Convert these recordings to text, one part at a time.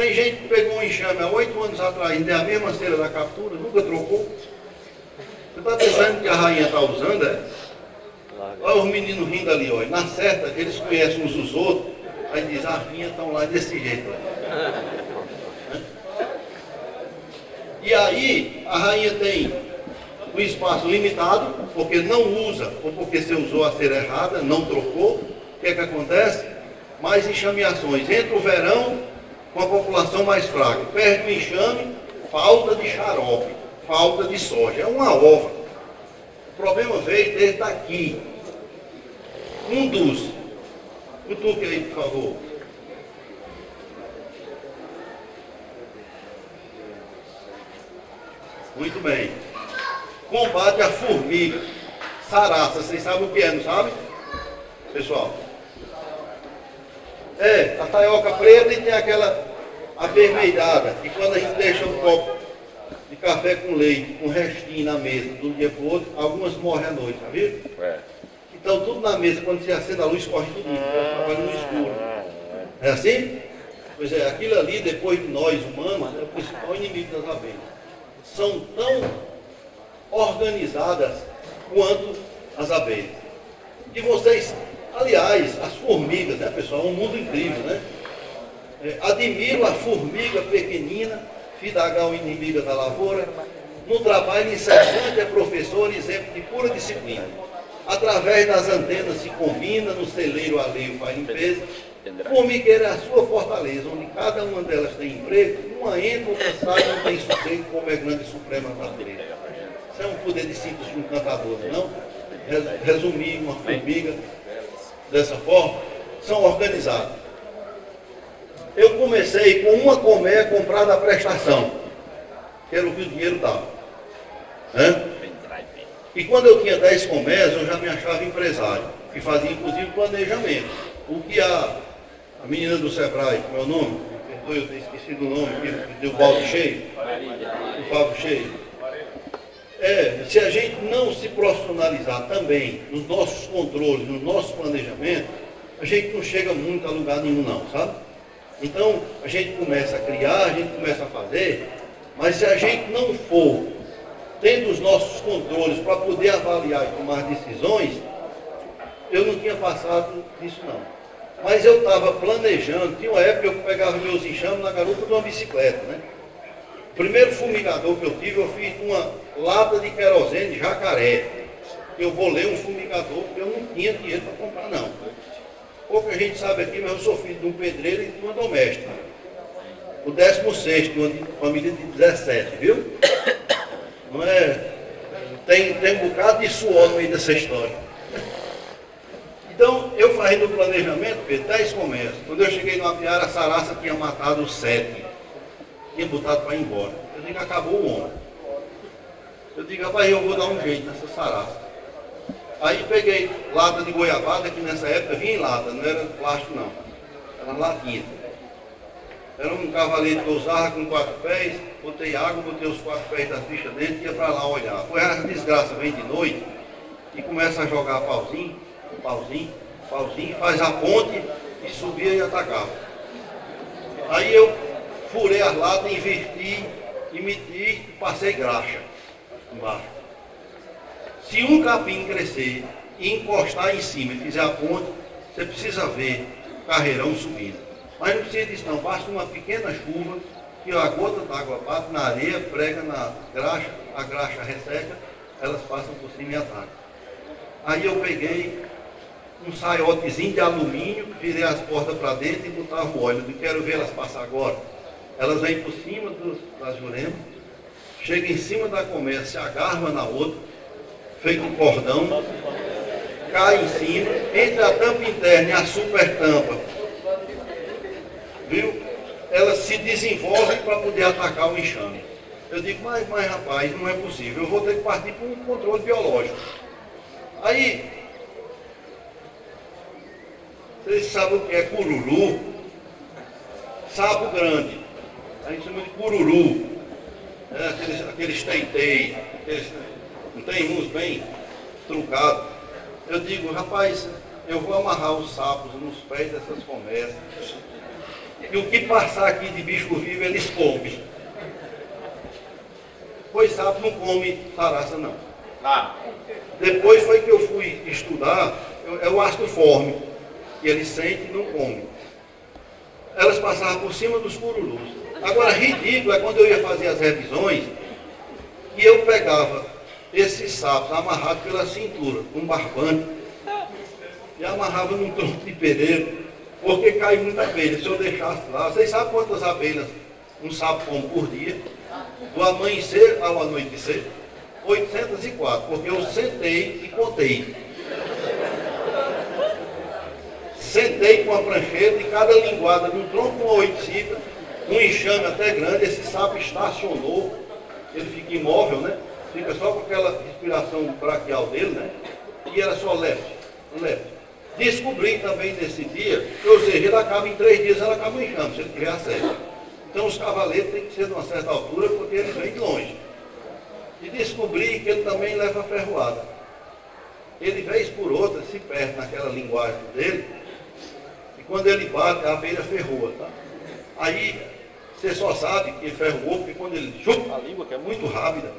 Tem gente que pegou um enxame há 8 anos atrás, ainda é a mesma cera da captura, nunca trocou. Você está pensando que a rainha está usando, é? Olha os meninos rindo ali, olha. Na certa, eles conhecem uns os outros, aí diz, as minhas estão lá desse jeito. E aí, a rainha tem um espaço limitado, porque não usa, ou porque você usou a cera errada, não trocou. O que é que acontece? Mais enxameações. Entra o verão com a população mais fraca. Perde o enxame, falta de xarope, falta de soja. É uma ova. O problema veio desde aqui. Um dos. Cutuque aí, por favor. Muito bem. Combate a formiga. Saraça. Vocês sabem o que é, não sabem? Pessoal. É, a taioca preta e tem aquela avermelhada. E quando a gente deixa um copo de café com leite, com restinho na mesa, de um dia para o outro, algumas morrem à noite, tá vendo? É. Então tudo na mesa, quando você acende a luz, corre tudo, trabalha no escuro. É assim? Pois é, aquilo ali, depois de nós humanos, é o principal inimigo das abelhas. São tão organizadas quanto as abelhas. E vocês, aliás, as formigas, né, pessoal, é um mundo incrível, né? Admiro a formiga pequenina, fidagal inimiga da lavoura, no trabalho incessante é professor, exemplo de pura disciplina. Através das antenas se combina, no celeiro alheio faz limpeza. Formigueira é a sua fortaleza, onde cada uma delas tem emprego, uma entra, outra sai, não tem sossego, como é grande e suprema natureza. Isso é um poder de síntese de um cantador, não? Resumir uma formiga dessa forma, são organizadas. Eu comecei com uma colmeia comprada à prestação, que era o que o dinheiro dava. E quando eu tinha 10 colmeias, eu já me achava empresário, que fazia inclusive planejamento. O que a menina do Sebrae, como é o nome? Perdoe, eu tenho esquecido o nome, que deu o balde cheio, o Fábio cheio. Se a gente não se profissionalizar também nos nossos controles, no nosso planejamento, a gente não chega muito a lugar nenhum não, sabe? Então, a gente começa a criar, a gente começa a fazer, mas se a gente não for tendo os nossos controles para poder avaliar e tomar decisões, eu não tinha passado disso não. Mas eu estava planejando, tinha uma época que eu pegava meus enxames na garupa de uma bicicleta, né? O primeiro fumigador que eu tive, eu fiz uma lata de querosene de jacaré. Eu bolei um fumigador, porque eu não tinha dinheiro para comprar não. Pouca gente sabe aqui, mas eu sou filho de um pedreiro e de uma doméstica. O 16º, de uma família de 17, viu? Não é? Tem um bocado de suor no meio dessa história. Então, eu fazendo o planejamento, Pedro, 10 comércios. Quando eu cheguei no Apiara, a Saraça tinha matado os 7. Tinha botado para ir embora. Eu digo, acabou o homem. Eu digo, rapaz, eu vou dar um jeito nessa Saraça. Aí peguei lata de goiabada, que nessa época vinha em lata, não era plástico não. Era latinha. Era um cavalete que eu usava com 4 pés, botei água, botei os 4 pés da ficha dentro e ia para lá olhar. Foi a desgraça, vem de noite e começa a jogar pauzinho, faz a ponte e subia e atacava. Aí eu furei as latas, inverti, meti e passei graxa embaixo. Se um capim crescer e encostar em cima e fizer a ponte, você precisa ver o carreirão subindo. Mas não precisa disso não, basta uma pequena chuva, que a gota d'água bate na areia, prega na graxa, a graxa resseca, elas passam por cima e atacam. Aí eu peguei um saiotezinho de alumínio, virei as portas para dentro e botava o óleo. Não quero ver elas passar agora. Elas vêm por cima das juremas, chegam em cima da colmeia, se agarram na outra, feito um cordão, cai em cima, entre a tampa interna e a super tampa, viu? Elas se desenvolvem para poder atacar o enxame. Eu digo, mas rapaz, não é possível, eu vou ter que partir para um controle biológico. Aí, vocês sabem o que é cururu? Sapo grande, a gente chama de cururu, aqueles teitei, não tem uns bem truncados. Eu digo, rapaz, eu vou amarrar os sapos nos pés dessas colmeias E o que passar aqui de bicho vivo, eles comem. Pois sapo não come saraça, não. Depois foi que eu fui estudar, é o ácido fórmico, que ele sente e não come. Elas passavam por cima dos cururus. Agora, ridículo é quando eu ia fazer as revisões, e eu pegava esses sapos amarrados pela cintura, com barbante, e amarrava num tronco de pereiro, porque cai muita abelha. Se eu deixasse lá, vocês sabem quantas abelhas um sapo come por dia? Do amanhecer ao anoitecer? 804, porque eu sentei e contei. Sentei com a prancheta e cada linguada de um tronco com 8 cifras, um enxame até grande, esse sapo estacionou, ele fica imóvel, né? Fica só com aquela respiração braquial dele, né? E era só leve, leve. Descobri também nesse dia, ou seja, ele acaba em 3 dias, ela acaba em enxame, se ele tiver acesso. Então os cavaletes têm que ser de uma certa altura, porque eles vêm de longe. E descobri que ele também leva ferroada. Ele, vez por outra, se perde naquela linguagem dele, e quando ele bate, a abelha ferroa, tá? Aí, você só sabe que ferroou, porque quando ele chupa a língua, que é muito rápida,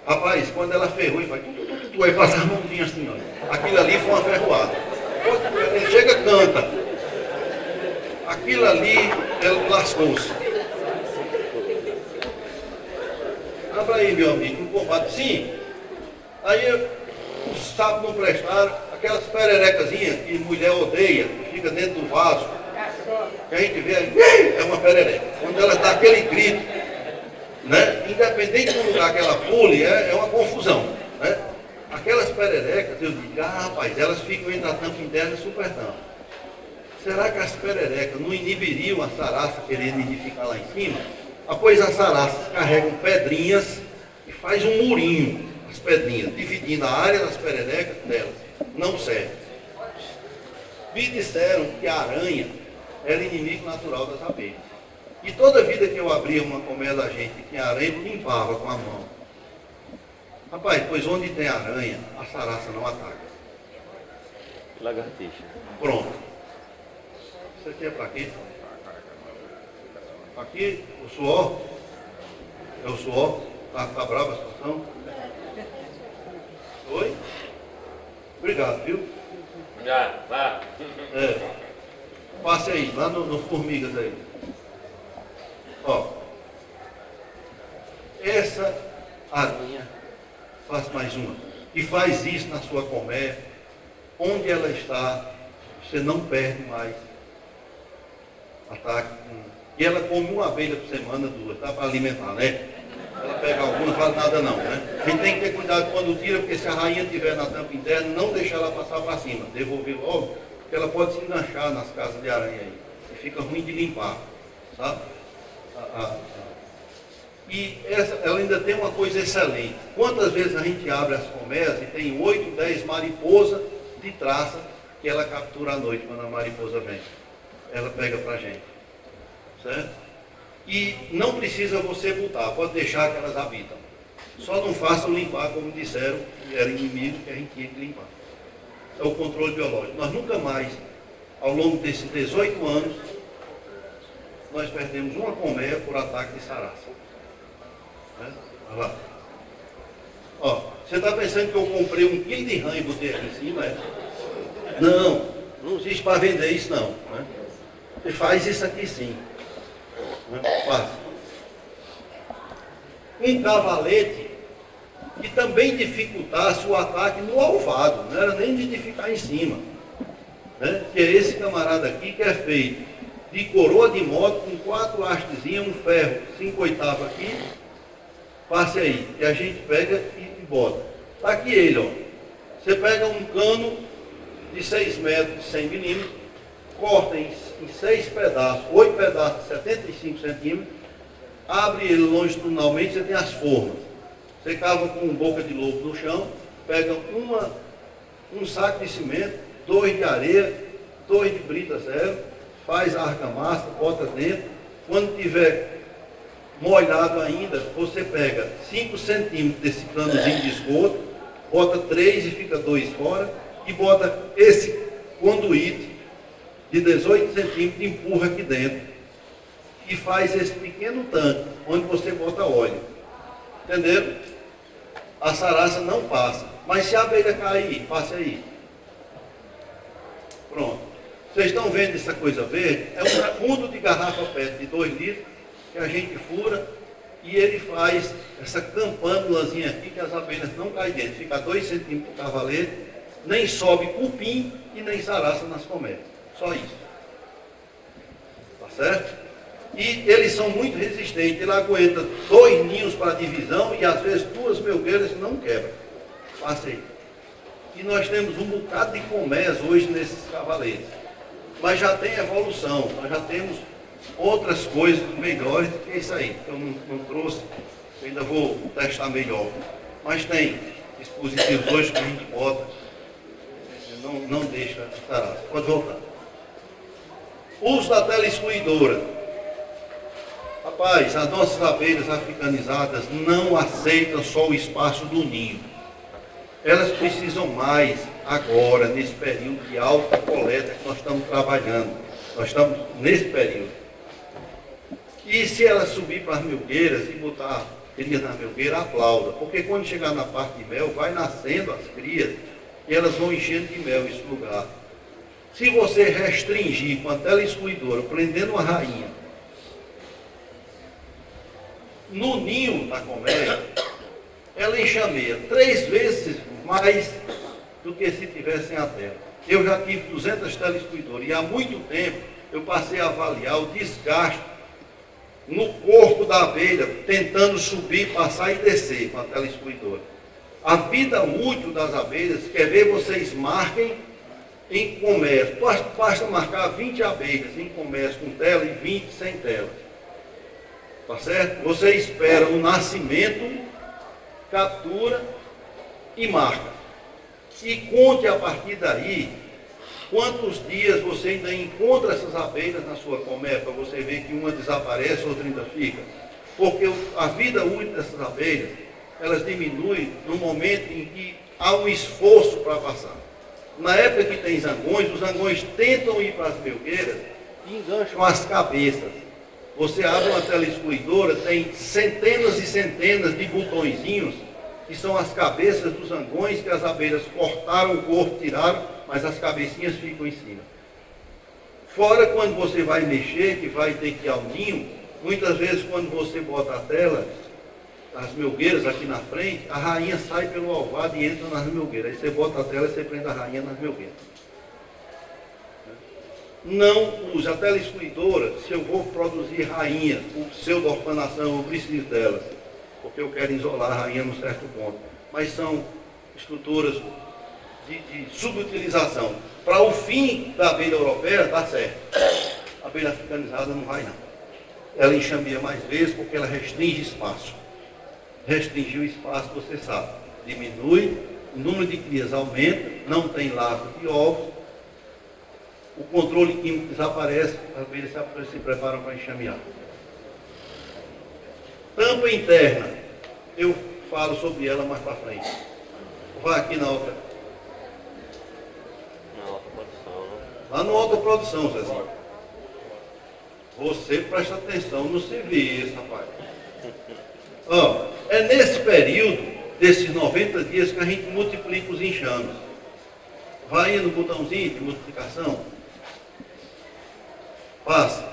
rapaz, quando ela ferrou, ele vai, aí passa as mãozinhas assim, ó. Aquilo ali foi uma ferroada. Ele chega e canta. Aquilo ali, ele lascou-se. Abra aí, meu amigo, um combate. Sim. Aí os sapos não prestaram, aquelas pererecazinhas que mulher odeia, que fica dentro do vaso, que a gente vê aí, é uma perereca. Quando ela dá aquele grito, né? Independente do lugar que ela pule, é uma confusão. Né? Aquelas pererecas, eu digo, rapaz, elas ficam entre a tampa interna e super tampa. Será que as pererecas não inibiriam a saraça querendo nidificar lá em cima? Após as saraças carregam pedrinhas e faz um murinho, as pedrinhas, dividindo a área das pererecas delas. Não serve. Me disseram que a aranha era inimigo natural das abelhas. E toda vida que eu abria uma colmeia da gente e tinha aranha, eu limpava com a mão. Rapaz, pois onde tem aranha, a saraça não ataca. Lagartixa. Pronto. Isso aqui é para quê? Aqui, o suor. É o suor. Tá brava a situação? Oi? Obrigado, viu? Já, vá. É. Passe aí, lá no formigas aí. Ó. Essa aranha, faz mais uma, e faz isso na sua colmeia, onde ela está, você não perde mais ataque. E ela come uma abelha por semana, 2, dá para alimentar, né? Ela pega alguma, não faz nada não, né? A gente tem que ter cuidado quando tira, porque se a rainha estiver na tampa interna, não deixar ela passar para cima, devolver logo, porque ela pode se enganchar nas casas de aranha aí. E fica ruim de limpar, sabe? E ela ainda tem uma coisa excelente. Quantas vezes a gente abre as colmeias e tem 8, 10 mariposas de traça que ela captura à noite, quando a mariposa vem. Ela pega pra gente. Certo? E não precisa você botar, pode deixar que elas habitam. Só não façam limpar, como disseram, que era inimigo, que a gente tinha que limpar. É o controle biológico. Nós nunca mais, ao longo desses 18 anos, nós perdemos uma colmeia por ataque de saraça. Olha lá. Ó, você está pensando que eu comprei 1 quilo de rã e botei aqui em cima? É? Não existe para vender isso não. Né? Você faz isso aqui sim. Né? Faz. Um cavalete que também dificultasse o ataque no alvado, não era nem de ficar em cima. Né? Que é esse camarada aqui que é feito de coroa de moto com 4 hastezinhas, um ferro 5/8 aqui. Passe aí, que a gente pega e bota. Está aqui ele, ó. Você pega um cano de 6 metros de 100 milímetros, corta em 6 pedaços, 8 pedaços de 75 centímetros, abre ele longitudinalmente, você tem as formas. Você cava com boca de lobo no chão, pega um saco de cimento, 2 de areia, 2 de brita zero, faz a argamassa, bota dentro. Quando tiver molhado ainda, você pega 5 centímetros desse canozinho de esgoto, bota 3 e fica 2 fora, e bota esse conduíte de 18 centímetros e empurra aqui dentro. e faz esse pequeno tanque, onde você bota óleo. Entenderam? A saraça não passa. Mas se a abelha cair, passe aí. Pronto. Vocês estão vendo essa coisa verde? É um fundo de garrafa PET de 2 litros que a gente fura e ele faz essa campânulazinha aqui que as abelhas não caem dentro. Fica a 2 centímetros do cavalete, nem sobe cupim e nem saraça nas colmeias. Só isso. Tá certo? E eles são muito resistentes. Ele aguenta 2 ninhos para divisão e às vezes 2 melgueiras não quebram. Passa aí. E nós temos um bocado de colmeias hoje nesses cavaletes. Mas já tem evolução, nós já temos outras coisas melhores do que isso aí. Eu não trouxe, eu ainda vou testar melhor. Mas tem dispositivos hoje que a gente bota, não deixa saraça. Pode voltar. Uso da tela excluidora. Rapaz, as nossas abelhas africanizadas não aceitam só o espaço do ninho. Elas precisam mais agora, nesse período de alta coleta que nós estamos trabalhando. Nós estamos nesse período. E se ela subir para as melgueiras e botar crias na melgueira, aplauda. Porque quando chegar na parte de mel, vai nascendo as crias e elas vão enchendo de mel esse lugar. Se você restringir com a tela excluidora, prendendo uma rainha, no ninho da colmeia, ela enxameia 3 vezes mais do que se tivesse a tela. Eu já tive 200 telescuidoras e há muito tempo eu passei a avaliar o desgaste no corpo da abelha, tentando subir, passar e descer com a telescuidora. A vida útil das abelhas, quer ver, vocês marquem em comércio. Basta marcar 20 abelhas em comércio com tela e 20 sem tela. Tá certo? Você espera o nascimento, captura e marca. E conte a partir daí quantos dias você ainda encontra essas abelhas na sua colmeia, para você ver que uma desaparece, outra ainda fica. Porque a vida útil dessas abelhas, elas diminuem no momento em que há um esforço para passar. Na época que tem zangões, os zangões tentam ir para as melgueiras e engancham as cabeças. Você abre uma tela excluidora, tem centenas e centenas de botõezinhos, que são as cabeças dos zangões que as abelhas cortaram o corpo, tiraram, mas as cabecinhas ficam em cima. Fora quando você vai mexer, que vai ter que ir ao ninho, muitas vezes quando você bota a tela, as melgueiras aqui na frente, a rainha sai pelo alvado e entra nas melgueiras. Aí você bota a tela e você prende a rainha nas melgueiras. Não use a tela excluidora se eu vou produzir rainhas, por pseudo-orfanação, eu preciso delas, porque eu quero isolar a rainha num certo ponto. Mas são estruturas de subutilização. Para o fim da abelha europeia, dá certo. A abelha africanizada não vai não. Ela enxameia mais vezes porque ela restringe espaço. Restringir o espaço, você sabe, diminui, o número de crias aumenta, não tem larva de ovos, o controle químico desaparece, as abelhas se preparam para enxamear. Tampa interna, eu falo sobre ela mais para frente. Vai aqui na outra. Na autoprodução, né? Lá no autoprodução, Zezinho. Você presta atenção no serviço, rapaz. Ó, é nesse período, desses 90 dias, que a gente multiplica os enxames. Vai no botãozinho de multiplicação. Passa.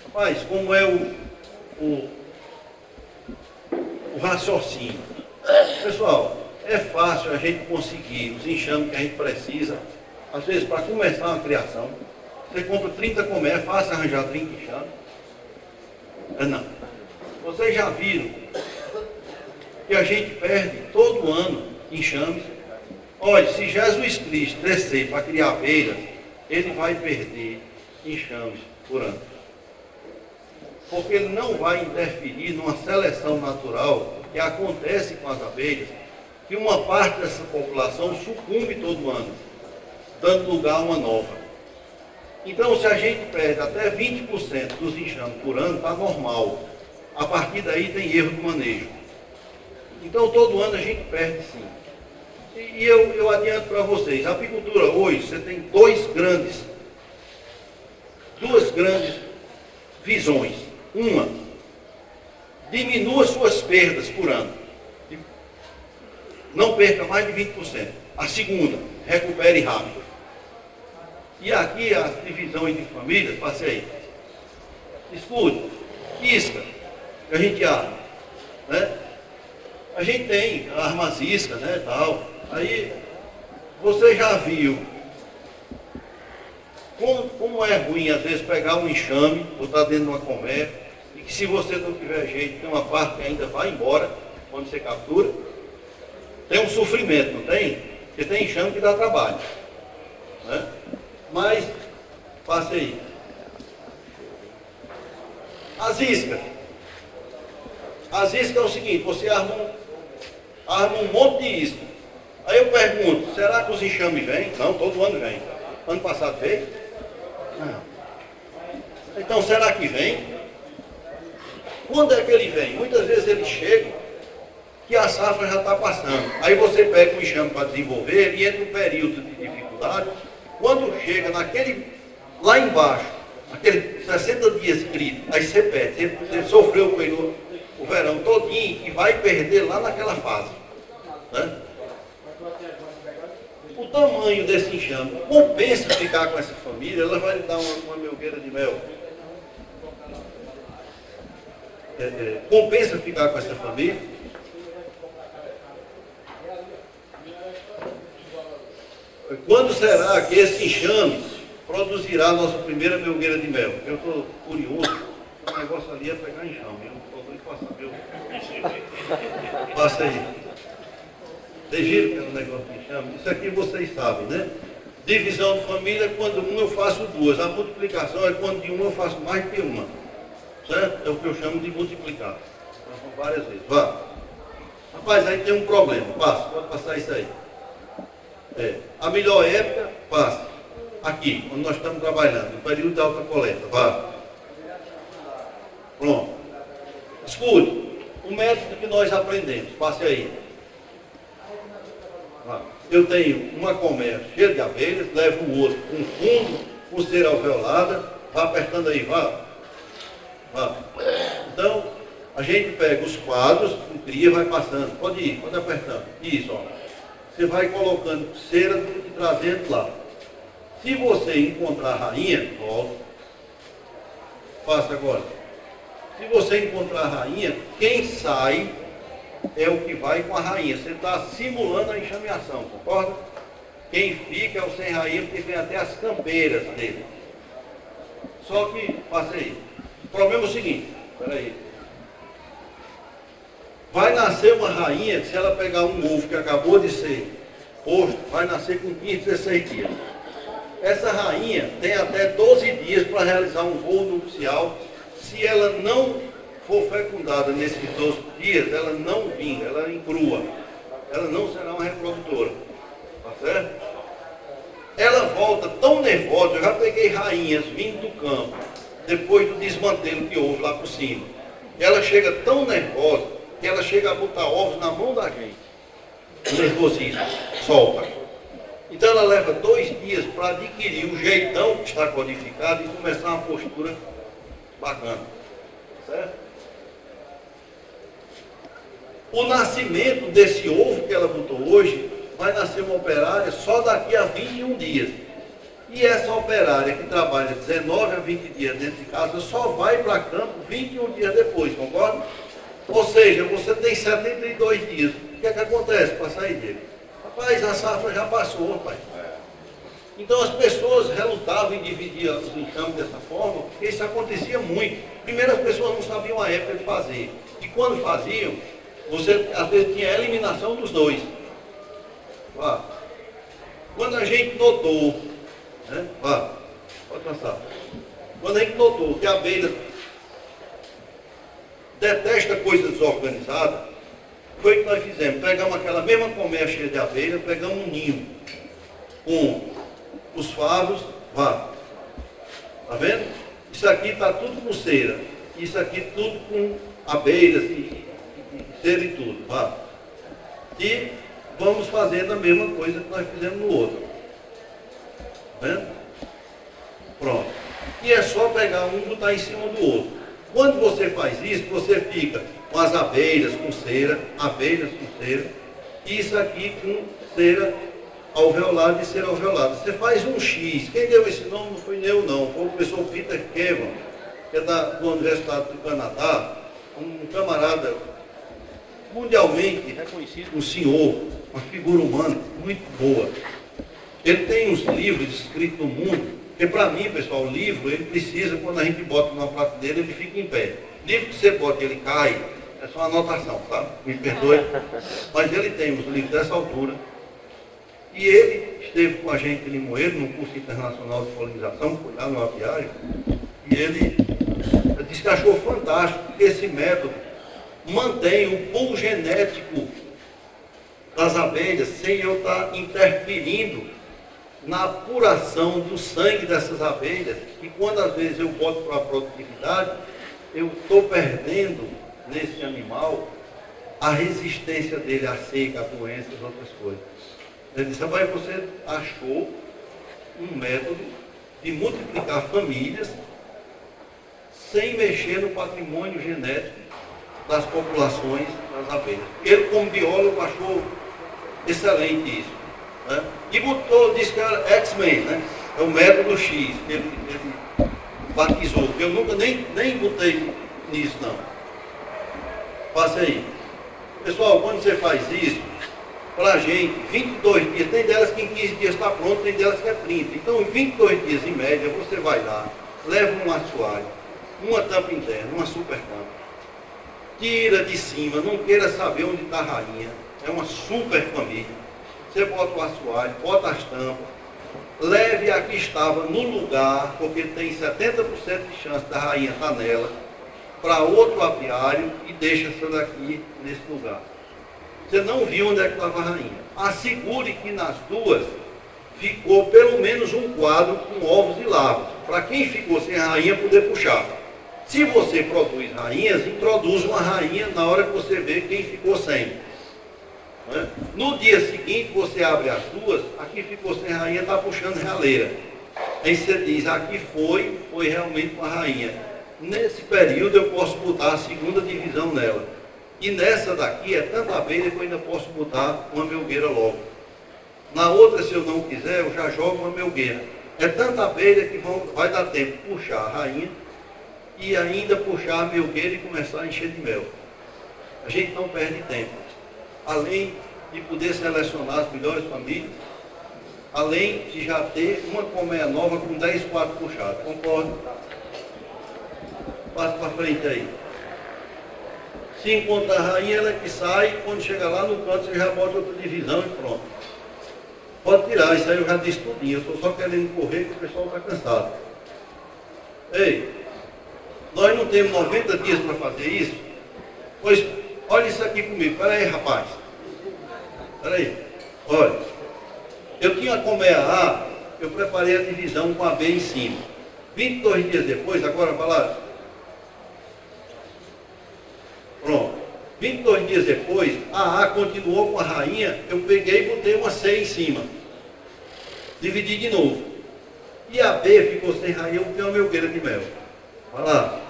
Rapaz, como é o raciocínio? Pessoal, é fácil a gente conseguir os enxames que a gente precisa. Às vezes, para começar uma criação, você compra 30 colmeias, é fácil arranjar 30 enxames. Não. Vocês já viram que a gente perde todo ano enxames? Olha, se Jesus Cristo descer para criar abelhas, ele vai perder enxames por ano. Porque ele não vai interferir numa seleção natural que acontece com as abelhas, que uma parte dessa população sucumbe todo ano, dando lugar a uma nova. Então, se a gente perde até 20% dos enxames por ano, está normal. A partir daí tem erro de manejo. Então, todo ano a gente perde sim. E eu adianto para vocês, a apicultura hoje, você tem duas grandes visões. Uma, diminua suas perdas por ano. Não perca mais de 20%. A segunda, recupere rápido. E aqui as divisões de famílias, passei aí. Escuta, isca, que a gente arma, né? A gente tem armas isca, né, tal. Aí, você já viu como é ruim, às vezes, pegar um enxame, botar dentro de uma colmeia, e que se você não tiver jeito, tem uma parte que ainda vai embora, quando você captura. Tem um sofrimento, não tem? Porque tem enxame que dá trabalho, né? Mas, passe aí. As iscas. As iscas é o seguinte, você arma um monte de isca. Aí eu pergunto, será que os enxames vêm? Não, todo ano vem. Ano passado veio? Não. Então, será que vem? Quando é que ele vem? Muitas vezes ele chega que a safra já está passando. Aí você pega o enxame para desenvolver e entra um período de dificuldade. Quando chega lá embaixo, aqueles 60 dias críticos, aí você perde. Você sofreu com ele o verão todinho e vai perder lá naquela fase, né? O tamanho desse enxame compensa ficar com essa família. Ela vai lhe dar uma melgueira de mel. Compensa ficar com essa família. Quando será que esse enxame produzirá a nossa primeira melgueira de mel? Eu estou curioso. O negócio ali é pegar enxame. Eu estou doido para saber o passa aí. Vocês viram que é um negócio de enxame? Isso aqui vocês sabem, né? Divisão de família é quando um eu faço duas. A multiplicação é quando de uma eu faço mais que uma. Certo? É o que eu chamo de multiplicar. Então, são várias vezes. Vá. Rapaz, aí tem um problema. Passa, pode passar isso aí. A melhor época, passa. Aqui, quando nós estamos trabalhando, no período de alta coleta. Vá. Pronto. Escute, o método que nós aprendemos. Passe aí. Vá. Eu tenho uma colmeia cheia de abelhas, levo o outro com fundo, com cera alveolada. Vá apertando aí, vá. Vá. Então, a gente pega os quadros, com cria, vai passando. Pode ir, pode apertando. Isso, ó. Você vai colocando cera e trazendo lá. Se você encontrar a rainha, volta. Passa agora. Se você encontrar a rainha, quem sai é o que vai com a rainha. Você está simulando a enxameação, concorda? Quem fica é o sem rainha, porque vem até as campeiras dele. Só que, passa aí. O problema é o seguinte, peraí. Vai nascer uma rainha, se ela pegar um ovo que acabou de ser posto, vai nascer com 15, 16 dias. Essa rainha tem até 12 dias para realizar um voo nupcial. Se ela não for fecundada nesses 12 dias, ela não vinga, ela encrua. Ela não será uma reprodutora. Tá certo? Ela volta tão nervosa, eu já peguei rainhas vindo do campo, depois do desmantelo que houve lá por cima. Ela chega tão nervosa, que ela chega a botar ovos na mão da gente. Nervosismo, solta. Então ela leva 2 dias para adquirir o jeitão que está codificado e começar uma postura bacana. Certo? O nascimento desse ovo que ela botou hoje, vai nascer uma operária só daqui a 21 dias. E essa operária que trabalha 19 a 20 dias dentro de casa, só vai para campo 21 dias depois, concorda? Ou seja, você tem 72 dias. O que é que acontece para sair dele? Rapaz, a safra já passou, rapaz. Então as pessoas relutavam em dividir os enxames dessa forma, porque isso acontecia muito. Primeiro as pessoas não sabiam a época de fazer. E quando faziam, você às vezes tinha a eliminação dos dois. Vá. Quando a gente notou, né? Vá, pode passar. Quando a gente notou que a abelha detesta coisa desorganizada, foi o que nós fizemos. Pegamos aquela mesma colmeia cheia de abelha, pegamos um ninho com os favos, vá. Tá vendo? Isso aqui está tudo com cera. Isso aqui tudo com abelhas e cera e tudo, vá. E vamos fazendo a mesma coisa que nós fizemos no outro. Tá vendo? Pronto. E é só pegar um e botar em cima do outro. Quando você faz isso, você fica com as abelhas com cera, e isso aqui com cera alveolada e cera alveolada. Você faz um X. Quem deu esse nome não foi eu, não. Foi o professor Peter Kevan, que é da Universidade do Canadá, um camarada mundialmente reconhecido, um senhor, uma figura humana muito boa. Ele tem uns livros escritos no mundo, porque para mim, pessoal, o livro, ele precisa, quando a gente bota numa prateleira, ele fica em pé. Livro que você bota e ele cai, é só uma anotação, tá? Me perdoe. Mas ele tem uns livros dessa altura. E ele esteve com a gente em Limoeiro, num curso internacional de polinização, foi lá no apiário, e ele disse que achou fantástico que esse método mantém o pool genético das abelhas sem eu estar interferindo na apuração do sangue dessas abelhas, e quando às vezes eu boto para a produtividade, eu estou perdendo nesse animal a resistência dele à seca, a doenças, outras coisas. Ele disse, mas você achou um método de multiplicar famílias sem mexer no patrimônio genético das populações das abelhas. Ele, como biólogo, achou excelente isso. Né? E botou, disse que era X-Men, né? É o método X, que ele batizou. Eu nunca nem botei nisso, não. Passe aí. Pessoal, quando você faz isso, para a gente, 22 dias, tem delas que em 15 dias está pronto, tem delas que é 30. Então, em 22 dias em média, você vai lá, leva um assoalho, uma tampa interna, uma super tampa, tira de cima, não queira saber onde está a rainha, é uma super família. Você bota o assoalho, bota as tampas, leve a que estava no lugar, porque tem 70% de chance da rainha estar nela, para outro apiário e deixa essa daqui nesse lugar. Você não viu onde é que estava a rainha. Assegure que nas duas ficou pelo menos um quadro com ovos e larvas, para quem ficou sem rainha poder puxar. Se você produz rainhas, introduz uma rainha na hora que você vê quem ficou sem. Né? No dia seguinte, você abre as duas, aqui ficou sem rainha, está puxando raleira. Aí você diz, aqui foi realmente uma rainha. Nesse período eu posso botar a segunda divisão nela. E nessa daqui é tanta abelha que eu ainda posso botar uma melgueira logo. Na outra, se eu não quiser, eu já jogo uma melgueira. É tanta abelha que vai dar tempo de puxar a rainha e ainda puxar a melgueira e começar a encher de mel. A gente não perde tempo. Além de poder selecionar as melhores famílias, além de já ter uma colmeia nova com 10 quadros puxados. Concordo? Passa para frente aí. Se encontrar a rainha, ela que sai, quando chega lá no canto, você já bota outra divisão e pronto. Pode tirar, isso aí eu já disse tudinho. Eu estou só querendo correr porque o pessoal está cansado. Ei, nós não temos 90 dias para fazer isso? Pois, olha isso aqui comigo. Espera aí, rapaz. Espera aí. Olha, eu tinha a colmeia A, eu preparei a divisão com a B em cima. 22 dias depois, agora vai lá. Pronto. 22 dias depois, a A continuou com a rainha, eu peguei e botei uma C em cima. Dividi de novo. E a B ficou sem rainha, eu botei uma melgueira de mel. Olha lá.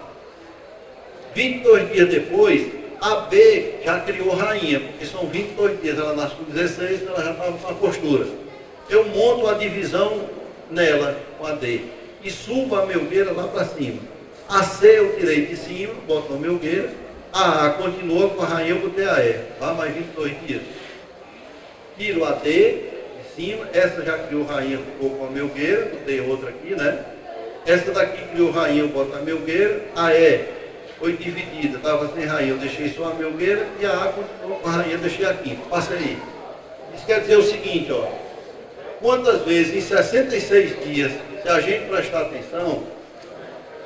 22 dias depois, a B já criou rainha, porque são 22 dias, ela nasce com 16, ela já estava com a postura. Eu monto a divisão nela, com a D, e subo a melgueira lá para cima. A C eu tirei de cima, boto uma melgueira. A A continua com a rainha, eu botei a E. Lá mais 22 dias. Tiro a D de cima. Essa já criou rainha, ficou com a melgueira. Botei outra aqui, né? Essa daqui criou rainha, eu boto a melgueira. A E foi dividida, estava sem rainha, eu deixei só a melgueira. E a A continuou com a rainha, eu deixei aqui. Passa aí. Isso quer dizer o seguinte, ó. Quantas vezes em 66 dias, se a gente prestar atenção,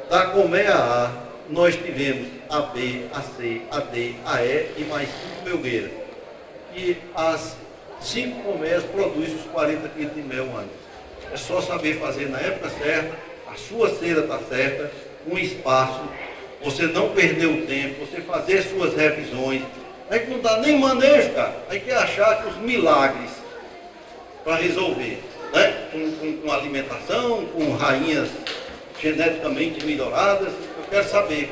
da colmeia A, nós tivemos a B, a C, a D, a E e mais 5 melgueiras. E as 5 colmeias produzem os 40 quilos de mel ano. É só saber fazer na época certa, a sua cera está certa, um espaço, você não perder o tempo, você fazer suas revisões. A gente não dá nem manejo, cara. A gente quer achar que os milagres para resolver, né? Com alimentação, com rainhas geneticamente melhoradas. Eu quero saber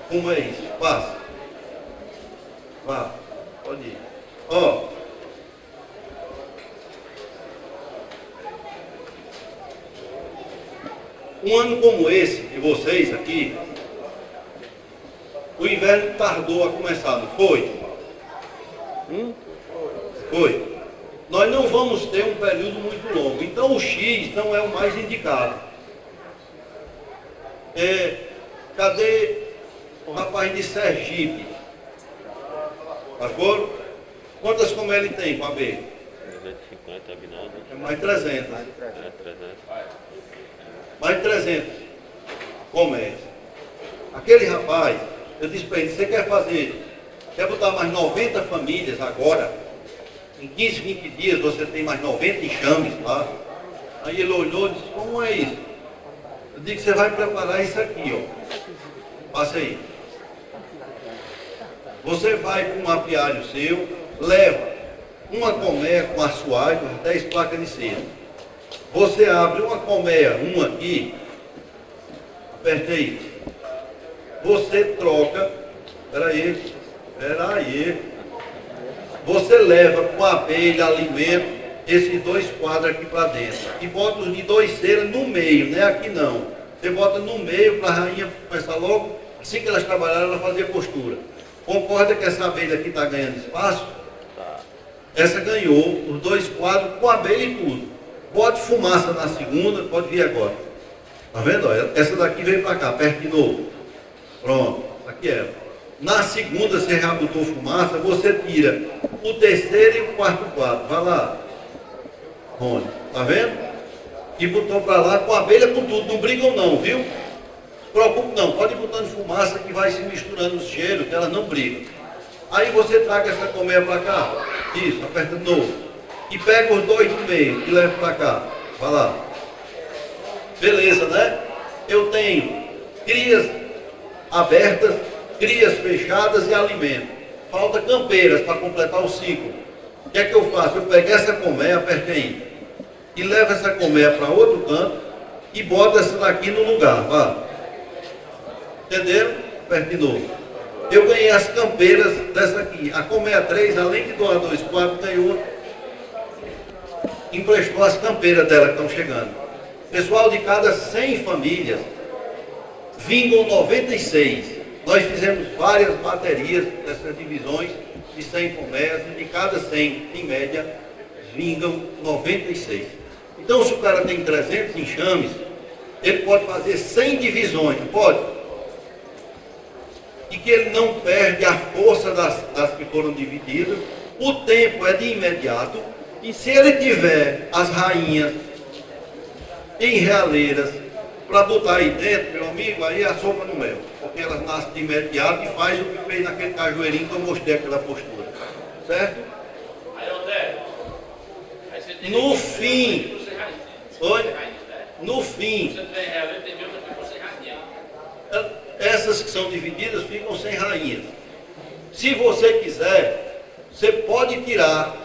como é isso. Passa. Vá, pode ir. Ó. Um ano como esse, de vocês aqui, o inverno tardou a começar, não foi? Foi. Nós não vamos ter um período muito longo. Então o X não é o mais indicado. Cadê o rapaz de Sergipe? Acordo? Quantas colmeias ele tem com a B? 250 habinados. É mais 300. É 300. Mais 300 colmeias. Aquele rapaz, eu disse para ele, você quer botar mais 90 famílias agora? Em 15, 20 dias você tem mais 90 enxames lá. Aí ele olhou e disse, como é isso? Eu disse, você vai preparar isso aqui, ó. Passa aí. Você vai para um apiário seu, leva uma colmeia com assoalho, 10 placas de cera. Você abre uma colmeia, uma aqui, aperta aí. Você troca, peraí. Você leva com abelha, alimento, esses 2 quadros aqui para dentro. E bota os de 2 ceras no meio, não é aqui não. Você bota no meio para a rainha começar logo, assim que elas trabalharem, ela fazer postura. Concorda que essa abelha aqui está ganhando espaço? Essa ganhou os 2 quadros com abelha e tudo. Bote fumaça na segunda, pode vir agora. Tá vendo? Essa daqui veio para cá, perto de novo. Pronto, aqui é. Na segunda, você já botou fumaça, você tira o terceiro e o quarto quadro. Vai lá, Rony, tá vendo? E botou para lá com abelha, com tudo. Não brigam não, viu? Não se preocupe não, pode ir botando fumaça que vai se misturando os cheiros, que elas não brigam. Aí você traga essa colmeia para cá. Isso, aperta de novo. E pega os 2 do meio e leva para cá. Vai lá. Beleza, né? Eu tenho crias abertas, crias fechadas e alimento. Falta campeiras para completar o ciclo. O que é que eu faço? Eu pego essa colmeia, apertei aí. E levo essa colmeia para outro canto e boto essa daqui no lugar. Vá. Entenderam? Aperta de novo. Eu ganhei as campeiras dessa aqui. A colmeia 3, além de doar 2 quadros, ganhou. Emprestou as campeiras dela que estão chegando. Pessoal, de cada 100 famílias, vingam 96. Nós fizemos várias baterias dessas divisões de 100 colmeias, e de cada 100, em média, vingam 96. Então, se o cara tem 300 enxames, ele pode fazer 100 divisões, não pode? E que ele não perde a força das que foram divididas, o tempo é de imediato, e se ele tiver as rainhas em realeiras para botar aí dentro, meu amigo, aí é a sopa no mel, porque elas nascem de imediato e faz o que fez naquele cajueirinho que eu mostrei aquela postura, certo? No fim, no fim, essas que são divididas ficam sem rainha. Se você quiser, você pode tirar,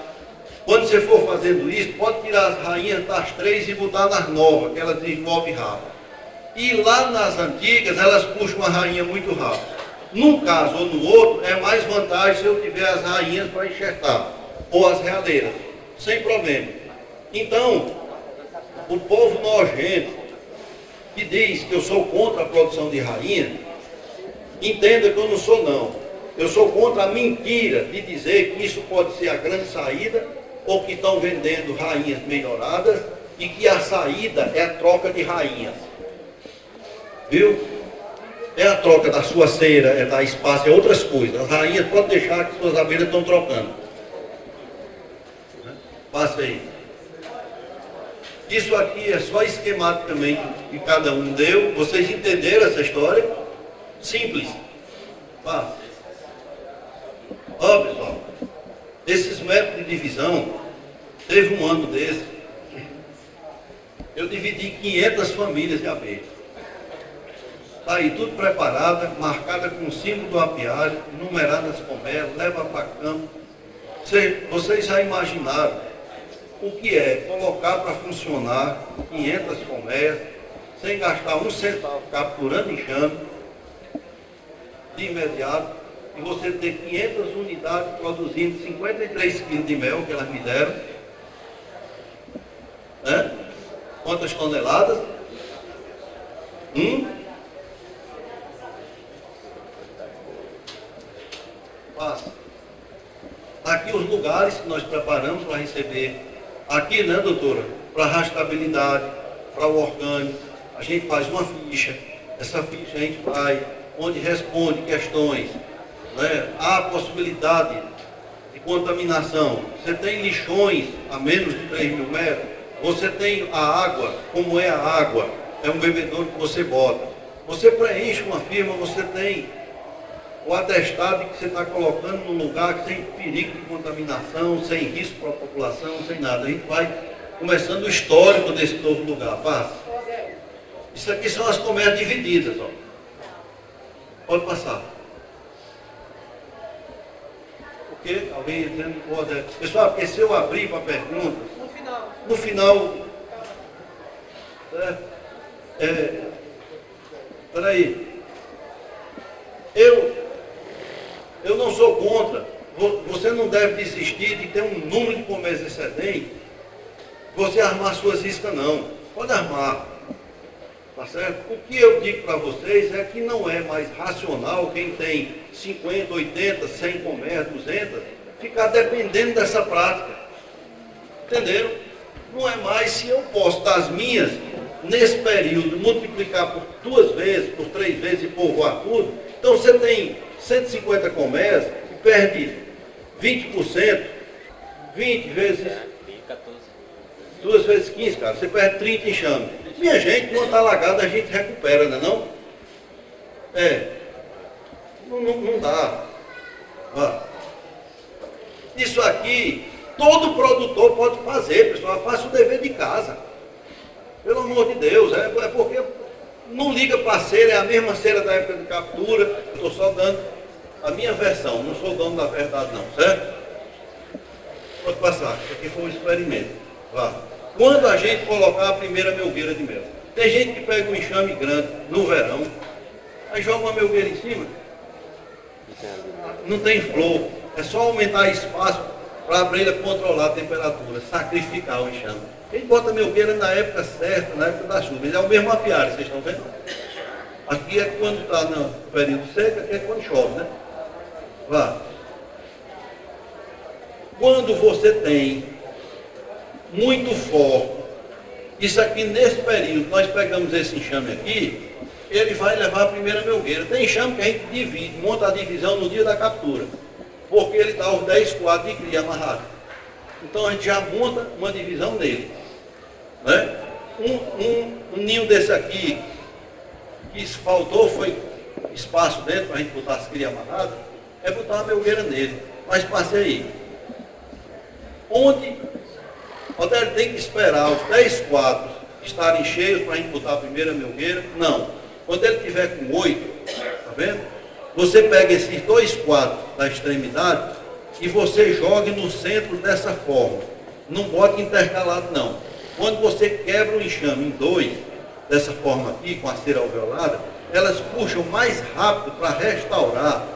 quando você for fazendo isso, pode tirar as rainhas das 3 e botar nas novas, que elas desenvolvem rápido. E lá nas antigas, elas puxam a rainha muito rápido. Num caso ou no outro, é mais vantagem se eu tiver as rainhas para enxertar, ou as realeiras, sem problema. Então, o povo nojento, que diz que eu sou contra a produção de rainha, entenda que eu não sou não. Eu sou contra a mentira de dizer que isso pode ser a grande saída, ou que estão vendendo rainhas melhoradas, e que a saída é a troca de rainhas. Viu? É a troca da sua cera, é da espaço, é outras coisas. As rainhas podem deixar que suas abelhas estão trocando. Passa aí. Isso aqui é só esquemático também que cada um deu. Vocês entenderam essa história? Simples. Passa. Ó, pessoal, esses métodos de divisão, teve um ano desse, eu dividi 500 famílias de abelhas. Está aí tudo preparada, marcada com o símbolo do apiário, numeradas com mel, leva para campo. Vocês já imaginaram o que é colocar para funcionar 500 colmeias, sem gastar um centavo, capturando enxame, de imediato, e você ter 500 unidades produzindo 53 quilos de mel, que elas me deram. Né? Quantas toneladas? Passa. Aqui os lugares que nós preparamos para receber. Aqui, né, doutora? Para rastreabilidade, para o orgânico. A gente faz uma ficha. Essa ficha a gente vai, onde responde questões. Né? Há possibilidade de contaminação. Você tem lixões a menos de 3.000 metros. Você tem a água, como é a água. É um bebedouro que você bota. Você preenche uma firma, você tem o atestado que você está colocando num lugar sem perigo de contaminação, sem risco para a população, sem nada. A gente vai começando o histórico desse novo lugar. Passa. Isso aqui são as colmeias divididas. Ó. Pode passar. O quê? Alguém dizendo que pode. Pessoal, porque se eu abrir para perguntas, no final. Peraí. Eu não sou contra. Você não deve desistir de ter um número de comércio excedente. Você armar suas iscas, não. Pode armar. Tá certo? O que eu digo para vocês é que não é mais racional quem tem 50, 80, 100 comércios, 200, ficar dependendo dessa prática. Entenderam? Não é mais se eu posso das minhas, nesse período, multiplicar por 2 vezes, por 3 vezes e povoar tudo. Então você tem 150 comércios e perde 20%, 20 vezes 2 vezes 15, cara, você perde 30 enxame. Minha gente, quando está alagada, a gente recupera, não é não? Não dá. Isso aqui, todo produtor pode fazer, pessoal, faça o dever de casa. Pelo amor de Deus, é porque não liga para a cera, é a mesma cera da época de captura. Eu estou só dando a minha versão, não sou dono da verdade não, certo? Pode passar, isso aqui foi um experimento. Vá. Quando a gente colocar a primeira melgueira de mel, tem gente que pega um enxame grande no verão, aí joga uma melgueira em cima, não tem flor, é só aumentar espaço para a abelha controlar a temperatura, sacrificar o enxame. A gente bota a melgueira na época certa, na época da chuva, ele é o mesmo apiário, vocês estão vendo? Aqui é quando está no período seco, aqui é quando chove, né? Vá. Quando você tem muito forte, isso aqui nesse período, nós pegamos esse enxame aqui, ele vai levar a primeira melgueira. Tem enxame que a gente divide, monta a divisão no dia da captura, porque ele está aos 10 quadros de cria amarrado. Então a gente já monta uma divisão nele. Né? Um ninho desse aqui, que faltou foi espaço dentro para a gente botar as crias amarradas, é botar uma melgueira nele. Mas passei aí. Onde Odélio tem que esperar os 10 quadros estarem cheios para a gente botar a primeira melgueira? Não. Quando ele tiver com 8, tá vendo? Você pega esses 2 quadros da extremidade e você joga no centro dessa forma. Não bota intercalado não. Quando você quebra o enxame em 2, dessa forma aqui, com a cera alveolada, elas puxam mais rápido para restaurar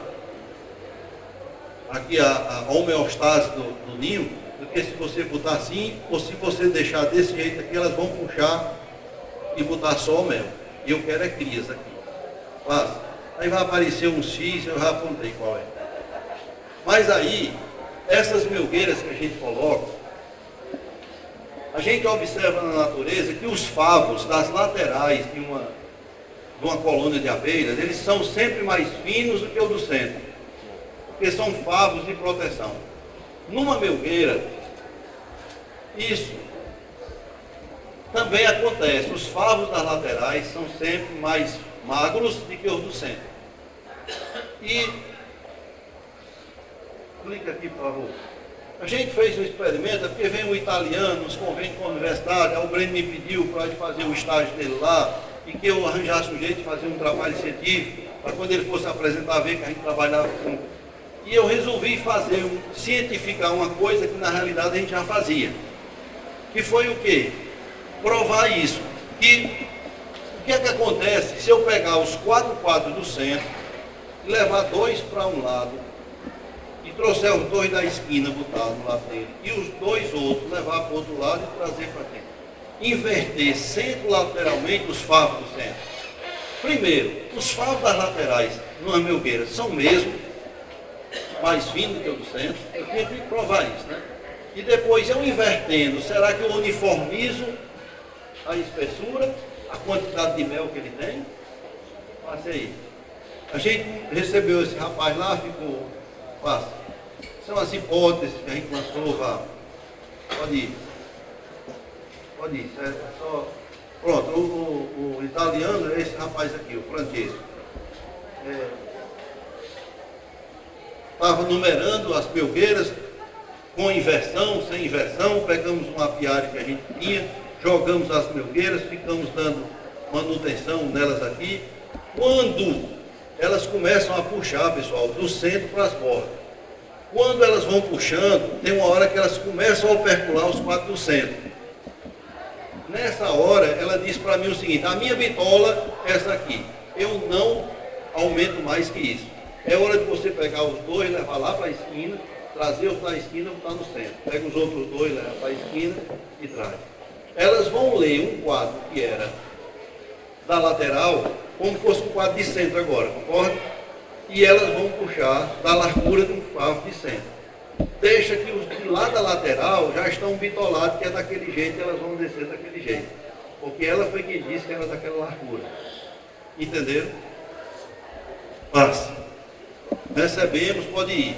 aqui a homeostase do ninho, do que se você botar assim, ou se você deixar desse jeito aqui, elas vão puxar e botar só o mel. E eu quero é crias aqui. Passa. Aí vai aparecer um X, eu já apontei qual é. Mas aí, essas melgueiras que a gente coloca, a gente observa na natureza que os favos das laterais de uma colônia de abelhas, eles são sempre mais finos do que o do centro. Porque são favos de proteção. Numa melgueira, isso também acontece. Os favos das laterais são sempre mais magros do que os do centro. E clica aqui, por favor. A gente fez um experimento, porque vem um italiano, nos convênios com a universidade, aí o Breno me pediu para fazer o estágio dele lá, e que eu arranjasse um jeito de fazer um trabalho científico, para quando ele fosse apresentar, ver que a gente trabalhava com... E eu resolvi cientificar uma coisa que na realidade a gente já fazia. Que foi o quê? Provar isso. Que que é que acontece se eu pegar os 4 quadros do centro, e levar 2 para um lado, e trouxer os 2 da esquina, botar no lado dele, e os 2 outros levar para o outro lado e trazer para dentro? Inverter centro-lateralmente os favos do centro. Primeiro, os favos das laterais numa melgueira são mesmo mais finos que o do centro. Eu tinha que provar isso, né? E depois eu invertendo, será que eu uniformizo a espessura, a quantidade de mel que ele tem? Passe aí. A gente recebeu esse rapaz lá, ficou fácil. São as hipóteses que a gente lançou, vá. Pode ir. Pode ir, certo? Só... Pronto, o italiano é esse rapaz aqui, o Francesco. Estava numerando as melgueiras com inversão, sem inversão, pegamos um apiário que a gente tinha, jogamos as melgueiras, ficamos dando manutenção nelas aqui. Quando elas começam a puxar, pessoal, do centro para as bordas. Quando elas vão puxando, tem uma hora que elas começam a opercular os 4 do centro. Nessa hora, ela disse para mim o seguinte: a minha bitola é essa aqui, eu não aumento mais que isso. É hora de você pegar os 2, levar lá para a esquina, trazer os da esquina e botar no centro. Pega os outros 2, leva para a esquina e traz. Elas vão ler um quadro que era da lateral, como fosse um quadro de centro agora, concorda? E elas vão puxar da largura de um favo de centro. Deixa que os de lá da lateral já estão bitolados, que é daquele jeito, e elas vão descer daquele jeito. Porque ela foi quem disse que era daquela largura. Entenderam? Passa. Recebemos, pode ir.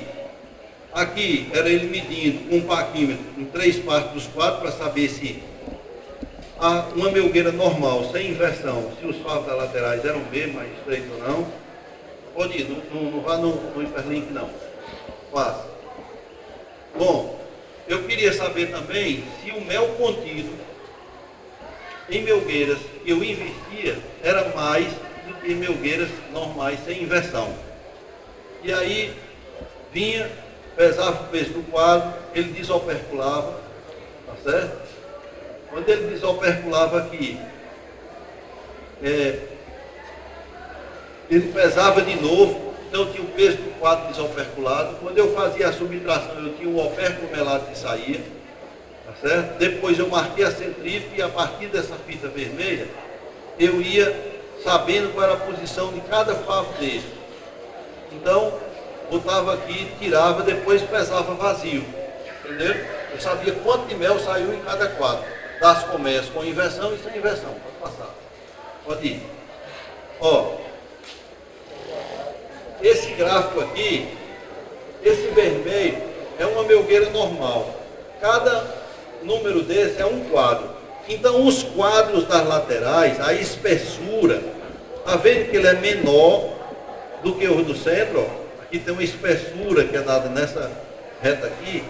Aqui era ele medindo com um paquímetro em 3 partes dos 4 para saber se uma melgueira normal, sem inversão, se os favos das laterais eram bem mais estreitos ou não. Pode ir, não vá no hiperlink não. Passa. Bom, eu queria saber também se o mel contido em melgueiras que eu investia era mais do que melgueiras normais sem inversão. E aí vinha, pesava o peso do quadro, ele desoperculava, tá certo? Quando ele desoperculava aqui, ele pesava de novo. Então eu tinha o peso do quadro desoperculado. Quando eu fazia a subtração, eu tinha o opérculo melado que saía. Tá certo? Depois eu marquei a centrífuga e a partir dessa fita vermelha, eu ia sabendo qual era a posição de cada favo dele. Então, botava aqui, tirava, depois pesava vazio. Entendeu? Eu sabia quanto de mel saiu em cada quadro. Das colmeias com inversão e sem inversão. Pode passar. Pode ir. Ó. Esse gráfico aqui, esse vermelho, é uma melgueira normal. Cada número desse é um quadro. Então, os quadros das laterais, a espessura, está vendo que ele é menor do que o do centro? Ó. Aqui tem uma espessura que é dada nessa reta aqui.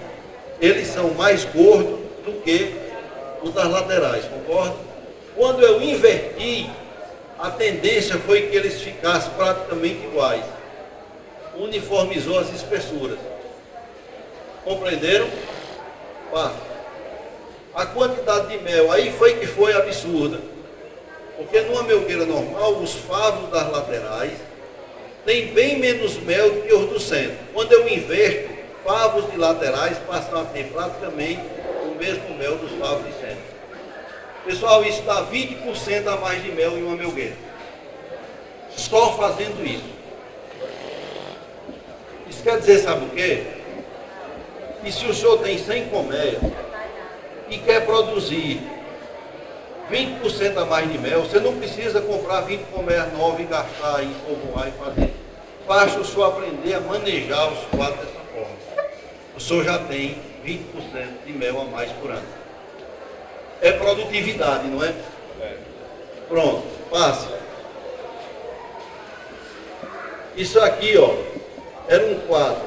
Eles são mais gordos do que os das laterais, concorda? Quando eu inverti, a tendência foi que eles ficassem praticamente iguais. Uniformizou as espessuras. Compreenderam? Pá. A quantidade de mel aí foi absurda. Porque numa melgueira normal, os favos das laterais têm bem menos mel do que os do centro. Quando eu inverto, favos de laterais passam a ter praticamente o mesmo mel dos favos de centro. Pessoal, isso dá 20% a mais de mel em uma melgueira. Só fazendo isso. Isso quer dizer, sabe o quê? Que se o senhor tem 100 colmeias e quer produzir 20% a mais de mel, você não precisa comprar 20 colmeias novas e gastar em povoar e fazer. Basta o senhor aprender a manejar os quadros dessa forma. O senhor já tem 20% de mel a mais por ano. É produtividade, não é? Pronto, passa. Isso aqui, ó, era um quadro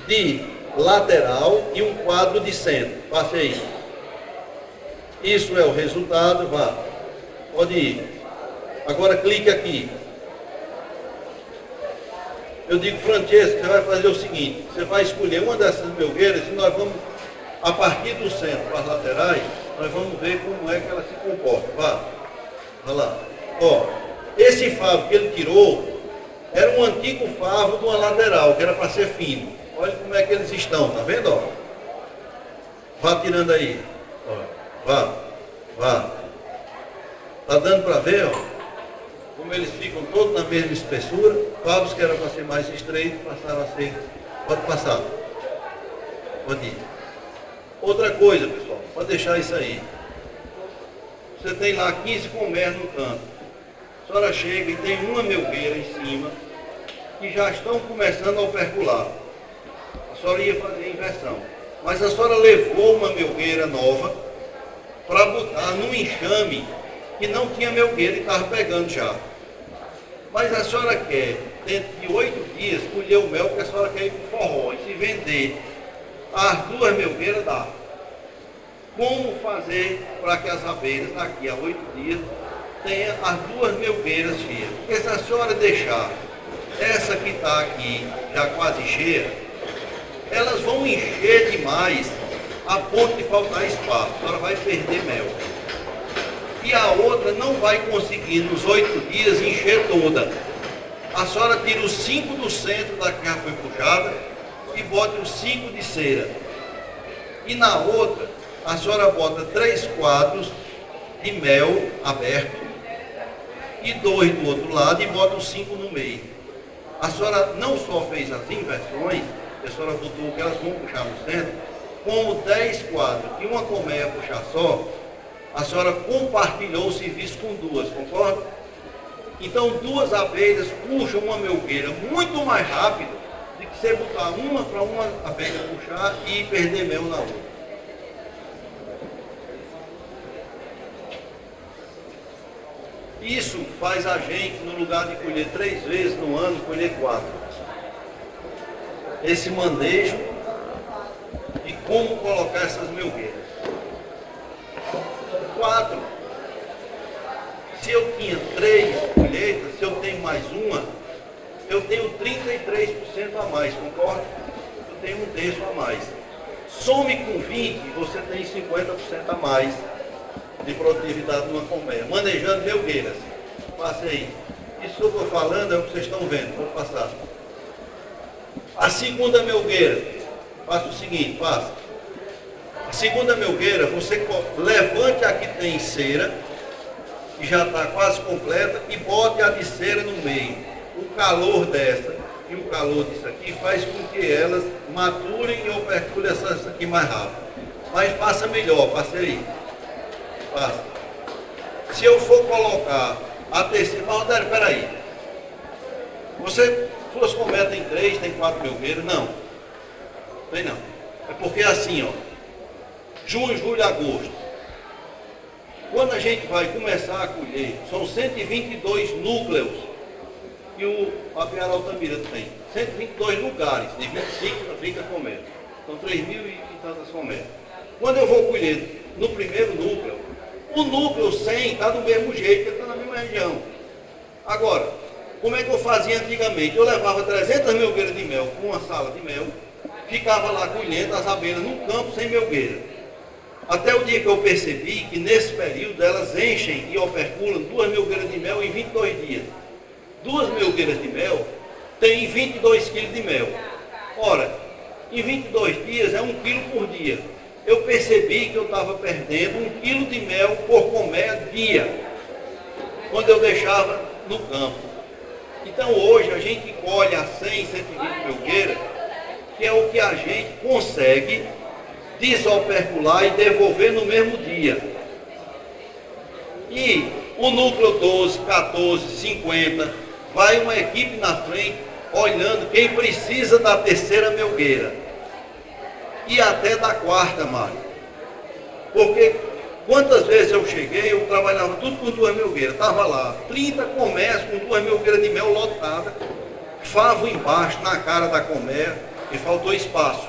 de lateral e um quadro de centro. Passe aí. Isso é o resultado, vá. Pode ir. Agora clique aqui. Eu digo, Francesco, você vai fazer o seguinte, você vai escolher uma dessas melgueiras e nós vamos, a partir do centro para as laterais, nós vamos ver como é que ela se comporta. Vá. Olha lá. Ó, esse favo que ele tirou era um antigo favo de uma lateral, que era para ser fino. Olha como é que eles estão, tá vendo? Ó? Vá tirando aí. Ó, vá. Tá dando para ver, ó? Como eles ficam todos na mesma espessura. Favos que eram para ser mais estreitos passaram a ser. Pode passar. Pode ir. Outra coisa, pessoal, pode deixar isso aí. Você tem lá 15 colmeres no canto. A senhora chega e tem uma melgueira em cima que já estão começando a opercular. A senhora ia fazer a inversão. Mas a senhora levou uma melgueira nova para botar num enxame que não tinha melgueira e estava pegando já. Mas a senhora quer, dentro de 8 dias, colher o mel que a senhora quer ir para o forró e se vender. As 2 melgueiras dá. Como fazer para que as abelhas, daqui a 8 dias, tenham as 2 melgueiras cheias? Porque se a senhora deixar essa que está aqui já quase cheia, elas vão encher demais a ponto de faltar espaço. A senhora vai perder mel. E a outra não vai conseguir, nos 8 dias, encher toda. A senhora tira os 5 do centro da que já foi puxada e bota os 5 de cera. E na outra, a senhora bota 3 quadros de mel aberto e 2 do outro lado e bota os 5 no meio. A senhora não só fez as inversões, a senhora botou que elas vão puxar no centro, como 10 quadros e uma colmeia puxar só, a senhora compartilhou o serviço com 2, concorda? Então 2 abelhas puxam uma melgueira muito mais rápido do que você botar uma para uma abelha puxar e perder mel na outra. Isso faz a gente, no lugar de colher 3 vezes no ano, colher 4. Esse manejo de como colocar essas melgueiras. 4. Se eu tinha 3 colheitas, se eu tenho mais uma, eu tenho 33% a mais, concorda? Eu tenho 1/3 a mais. Some com 20, você tem 50% a mais de produtividade numa colmeia, manejando melgueiras. Passe aí. Isso que eu estou falando é o que vocês estão vendo. Vou passar. A segunda melgueira, faça o seguinte, passa. A segunda melgueira, você levante a que tem cera, que já está quase completa, e bote a de cera no meio. O calor dessa e o calor disso aqui faz com que elas maturem e operculem essas aqui mais rápido. Mas faça melhor, passe aí. Passa. Se eu for colocar a terceira, mas peraí. Suas colmeias tem 3, tem 4 melgueiras? Não. Tem não. É porque é assim, ó. Junho, julho, agosto. Quando a gente vai começar a colher, são 122 núcleos que o Apiara Altamira tem. 122 lugares, de 25 a 30 colmeias. São 3.000 e tantas colmeias. Quando eu vou colher no primeiro núcleo, o núcleo 100 está do mesmo jeito, ele está na mesma região. Agora, como é que eu fazia antigamente? Eu levava 300 melgueiras de mel com uma sala de mel, ficava lá colhendo as abelhas no campo sem melgueira. Até o dia que eu percebi que nesse período elas enchem e operculam 2 melgueiras de mel em 22 dias. 2 melgueiras de mel têm 22 quilos de mel. Ora, em 22 dias é 1 quilo por dia. Eu percebi que eu estava perdendo 1 quilo de mel por colmeia dia, quando eu deixava no campo. Então hoje a gente colhe a 100, 120 melgueiras, que é o que a gente consegue desopercular e devolver no mesmo dia. E o núcleo 12, 14, 50, vai uma equipe na frente olhando quem precisa da terceira melgueira. E até da 4ª, Mário. Porque quantas vezes eu cheguei, eu trabalhava tudo com 2 melgueiras. Estava lá, 30 colmeias com 2 melgueiras de mel lotada, favo embaixo, na cara da colmeia, e faltou espaço.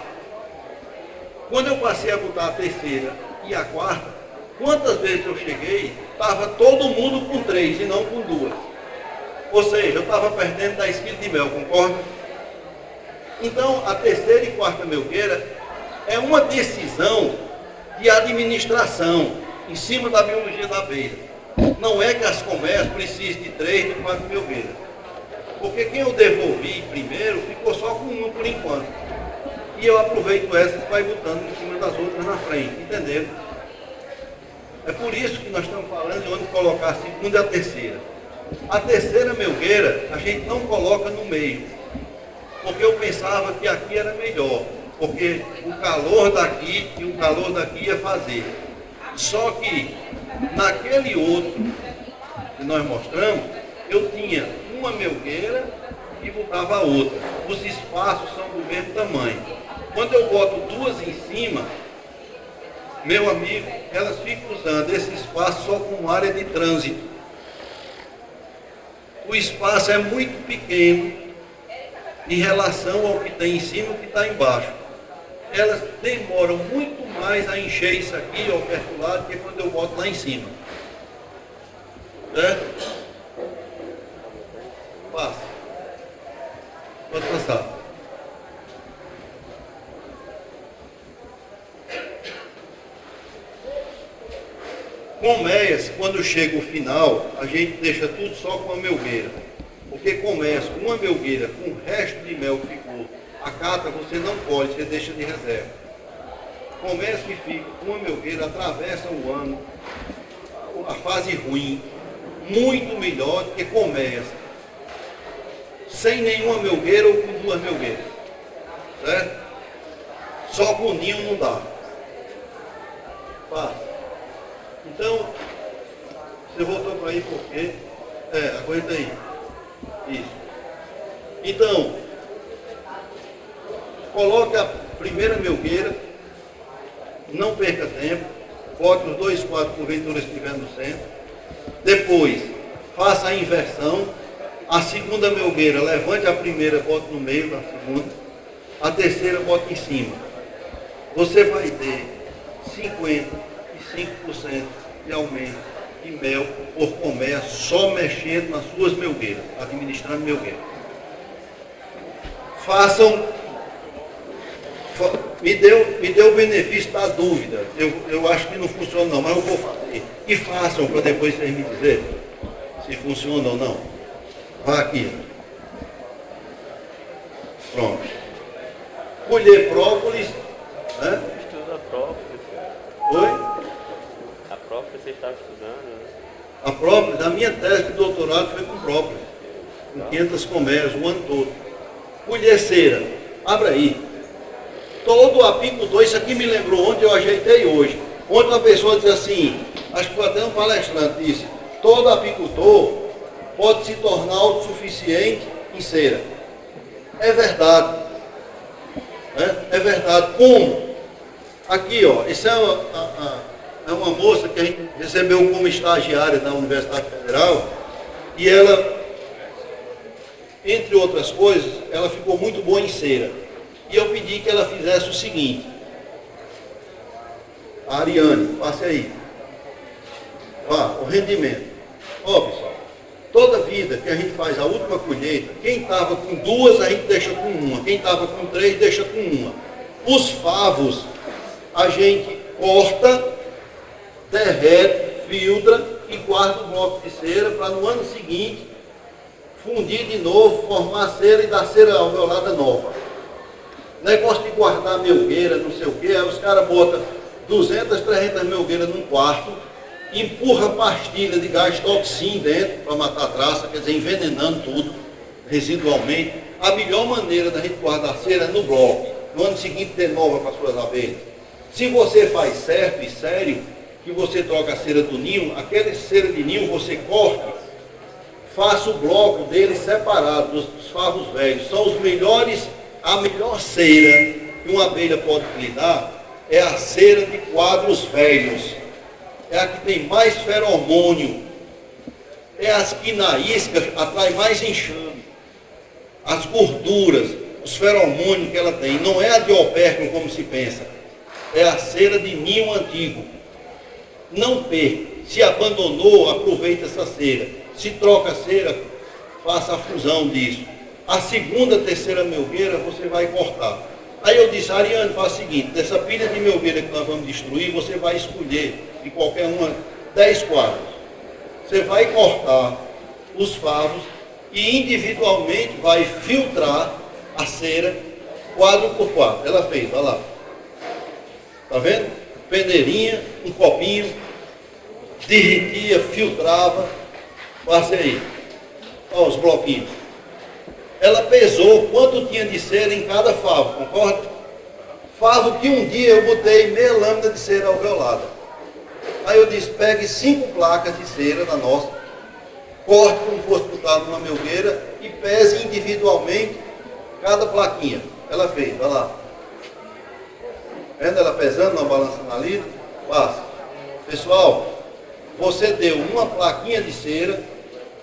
Quando eu passei a botar a terceira e a 4ª, quantas vezes eu cheguei, estava todo mundo com 3 e não com 2. Ou seja, eu estava perdendo 10 quilos de mel, concorda? Então, a terceira e 4ª melgueira é uma decisão de administração em cima da biologia da abelha. Não é que as comércios precisem de 3, de 4 melgueiras. Porque quem eu devolvi primeiro ficou só com uma por enquanto. E eu aproveito essas para ir botando em cima das outras na frente, entenderam? É por isso que nós estamos falando de onde colocar a segunda e a terceira. A terceira melgueira a gente não coloca no meio, porque eu pensava que aqui era melhor, porque o calor daqui e o calor daqui ia fazer. Só que naquele outro que nós mostramos, eu tinha uma melgueira e botava a outra. Os espaços são do mesmo tamanho. Quando eu boto duas em cima, meu amigo, elas ficam usando esse espaço só como área de trânsito. O espaço é muito pequeno em relação ao que tem em cima e o que está embaixo. Elas demoram muito mais a encher isso aqui ou perto lá do que quando eu boto lá em cima. Certo? Passa. Pode passar. Colmeias, quando chega o final, a gente deixa tudo só com a melgueira. Porque começa com uma melgueira com o resto de mel que ficou. A cata você não colhe, você deixa de reserva. Começa que fica com uma melgueira, atravessa o ano, a fase ruim, muito melhor do que colmeias. Sem nenhuma melgueira ou com duas melgueiras. Certo? Só com ninho não dá. Passa. Então, você voltou para aí por quê? Aguenta aí. Isso. Então, coloque a primeira melgueira, não perca tempo, bote os 2 quadros porventura estiver no centro. Depois, faça a inversão. A segunda melgueira, levante a primeira, bote no meio da segunda. A terceira, bote em cima. Você vai ter 55% de aumento de mel por comércio só mexendo nas suas melgueiras, administrando melgueiras. Façam, me deu o benefício da dúvida. Eu acho que não funciona não, mas eu vou fazer. E façam para depois vocês me dizerem se funciona ou não. Vá aqui. Pronto. Colher própolis, né? Estuda própolis. Oi? A própolis você estava estudando, né? A própolis, a minha tese de doutorado foi com própolis. Com 500 comércios, o ano todo. Colher cera. Abra aí. Todo apicultor, isso aqui me lembrou onde eu ajeitei hoje. Ontem uma pessoa disse assim, acho que foi até um palestrante, disse, todo apicultor pode se tornar autossuficiente em cera. É verdade. É verdade. Como? Aqui, ó, isso é uma moça que a gente recebeu como estagiária da Universidade Federal e ela, entre outras coisas, ela ficou muito boa em cera. E eu pedi que ela fizesse o seguinte. A Ariane, passe aí. Vá, o rendimento. Ó, pessoal, toda vida que a gente faz a última colheita, quem estava com 2, a gente deixa com 1. Quem estava com 3, deixa com 1. Os favos, a gente corta, derrete, filtra e guarda o bloco de cera para no ano seguinte fundir de novo, formar cera e dar cera alveolada nova. Negócio de guardar melgueira, não sei o que, aí os caras botam 200, 300 melgueiras num quarto, empurra pastilha de gás toxin dentro para matar a traça, quer dizer, envenenando tudo residualmente. A melhor maneira da gente guardar cera é no bloco. No ano seguinte ter nova para suas abelhas. Se você faz certo e sério, que você troca a cera do ninho, aquela cera de ninho você corte, faça o bloco dele separado dos favos velhos. São os melhores, a melhor cera que uma abelha pode lidar é a cera de quadros velhos. É a que tem mais feromônio. É as que na isca atrai mais enxame. As gorduras, os feromônios que ela tem. Não é a de opérculo como se pensa. É a cera de ninho antigo. Não perca. Se abandonou, aproveita essa cera. Se troca a cera, faça a fusão disso. A segunda, terceira melgueira você vai cortar. Aí eu disse, Ariane, faz o seguinte, dessa pilha de melgueira que nós vamos destruir, você vai escolher de qualquer uma 10 quadros. Você vai cortar os favos e individualmente vai filtrar a cera quadro por quadro. Ela fez, olha lá. Tá vendo? Peneirinha, um copinho, derretia, filtrava. Passe aí. Olha os bloquinhos. Ela pesou quanto tinha de cera em cada favo, concorda? Favo que um dia eu botei meia lâmina de cera alveolada. Aí eu disse, pegue 5 placas de cera da nossa, corte como fosse botado numa melgueira e pese individualmente cada plaquinha. Ela fez, olha lá. Vendo ela pesando na balança analítica? Passa. Pessoal, você deu uma plaquinha de cera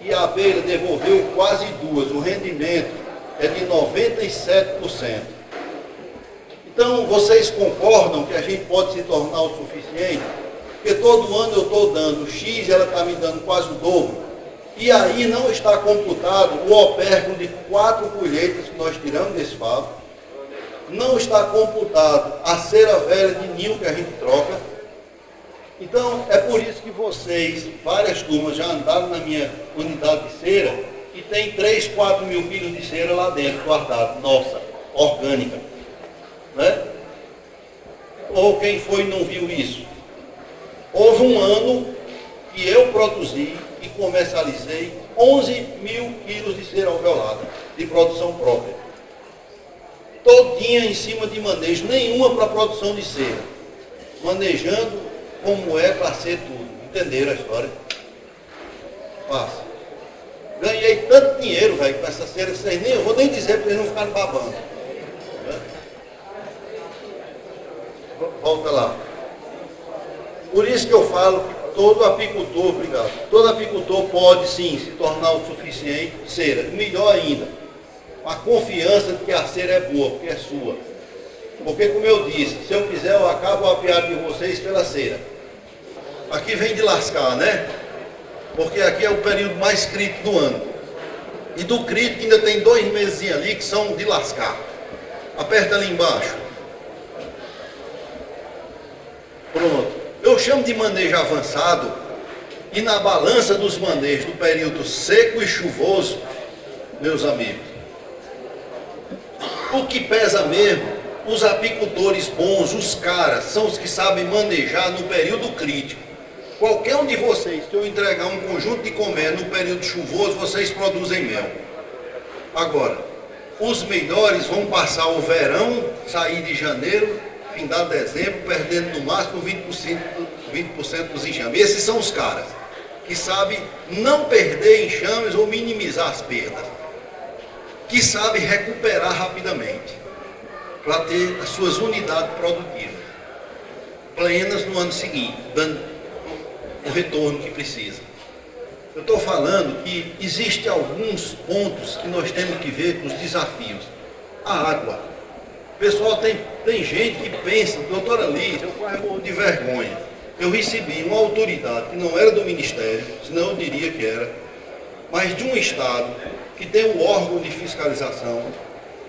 e a abelha devolveu quase 2. O rendimento é de 97%. Então, vocês concordam que a gente pode se tornar autossuficiente? Porque todo ano eu estou dando X e ela está me dando quase o dobro. E aí não está computado o opérculo de 4 colheitas que nós tiramos desse favo. Não está computado a cera velha de ninho que a gente troca. Então, é por isso que vocês, várias turmas, já andaram na minha unidade de cera e tem 3, 4 mil quilos de cera lá dentro, guardado. Nossa, orgânica. Né? Ou quem foi e não viu isso? Houve um ano que eu produzi e comercializei 11 mil quilos de cera alveolada, de produção própria. Todinha em cima de manejo, nenhuma para produção de cera. Manejando como é para ser tudo. Entenderam a história? Passa. Ganhei tanto dinheiro, velho, com essa cera, que vocês nem, eu vou nem dizer para eles não ficarem babando. Né? Volta lá. Por isso que eu falo que todo apicultor, obrigado, todo apicultor pode sim se tornar autossuficiente de cera. Melhor ainda, a confiança de que a cera é boa, porque é sua. Porque, como eu disse, se eu quiser, eu acabo o apiário de vocês pela cera. Aqui vem de lascar, né? Porque aqui é o período mais crítico do ano. E do crítico ainda tem 2 meses ali que são de lascar. Aperta ali embaixo. Pronto. Eu chamo de manejo avançado. E na balança dos manejos do período seco e chuvoso, meus amigos, o que pesa mesmo, os apicultores bons, os caras, são os que sabem manejar no período crítico. Qualquer um de vocês, se eu entregar um conjunto de colmeia no período chuvoso, vocês produzem mel. Agora, os melhores vão passar o verão, sair de janeiro, findar dezembro, perdendo no máximo 20% dos enxames. Esses são os caras que sabem não perder enxames ou minimizar as perdas, que sabem recuperar rapidamente, para ter as suas unidades produtivas plenas no ano seguinte, dando o retorno que precisa. Eu estou falando que existem alguns pontos que nós temos que ver com os desafios. A água. Pessoal, tem gente que pensa, doutora Liz, eu quase morro de vergonha. Eu recebi uma autoridade que não era do Ministério, senão eu diria que era, mas de um Estado que tem um órgão de fiscalização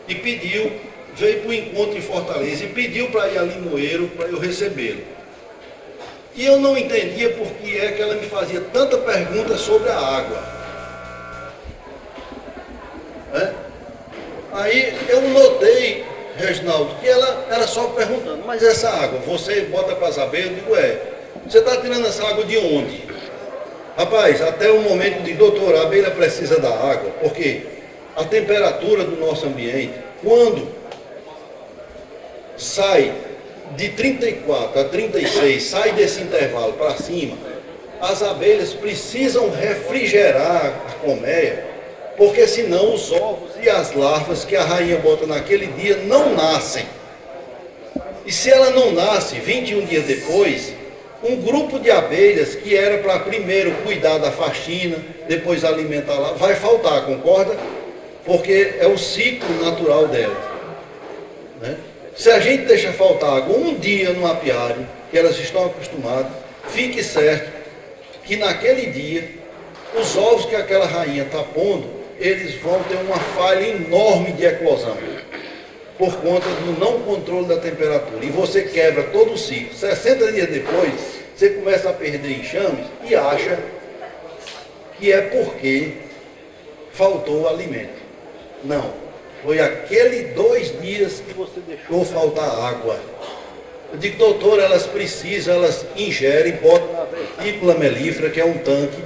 e pediu, veio para o encontro em Fortaleza e pediu para ir a Limoeiro para eu recebê-lo. E eu não entendia por que é que ela me fazia tanta pergunta sobre a água. É? Aí eu notei, Reginaldo, que ela era só perguntando, mas essa água, você bota para as abelhas? Eu digo, você está tirando essa água de onde? Rapaz, até o momento de, doutor, a abelha precisa da água, porque a temperatura do nosso ambiente, quando sai de 34 a 36, sai desse intervalo para cima, as abelhas precisam refrigerar a colmeia, porque senão os ovos e as larvas que a rainha bota naquele dia não nascem. E se ela não nasce 21 dias depois, um grupo de abelhas que era para primeiro cuidar da faxina, depois alimentar lá, vai faltar, concorda? Porque é o ciclo natural dela, né? Se a gente deixa faltar água um dia no apiário, que elas estão acostumadas, fique certo que naquele dia, os ovos que aquela rainha está pondo, eles vão ter uma falha enorme de eclosão, por conta do não controle da temperatura. E você quebra todo o ciclo. 60 dias depois, você começa a perder enxames e acha que é porque faltou o alimento. Não, foi aquele 2 dias que você deixou faltar água. Eu digo, doutor, elas precisam, elas ingerem, botam na vesícula melífera, que é um tanque,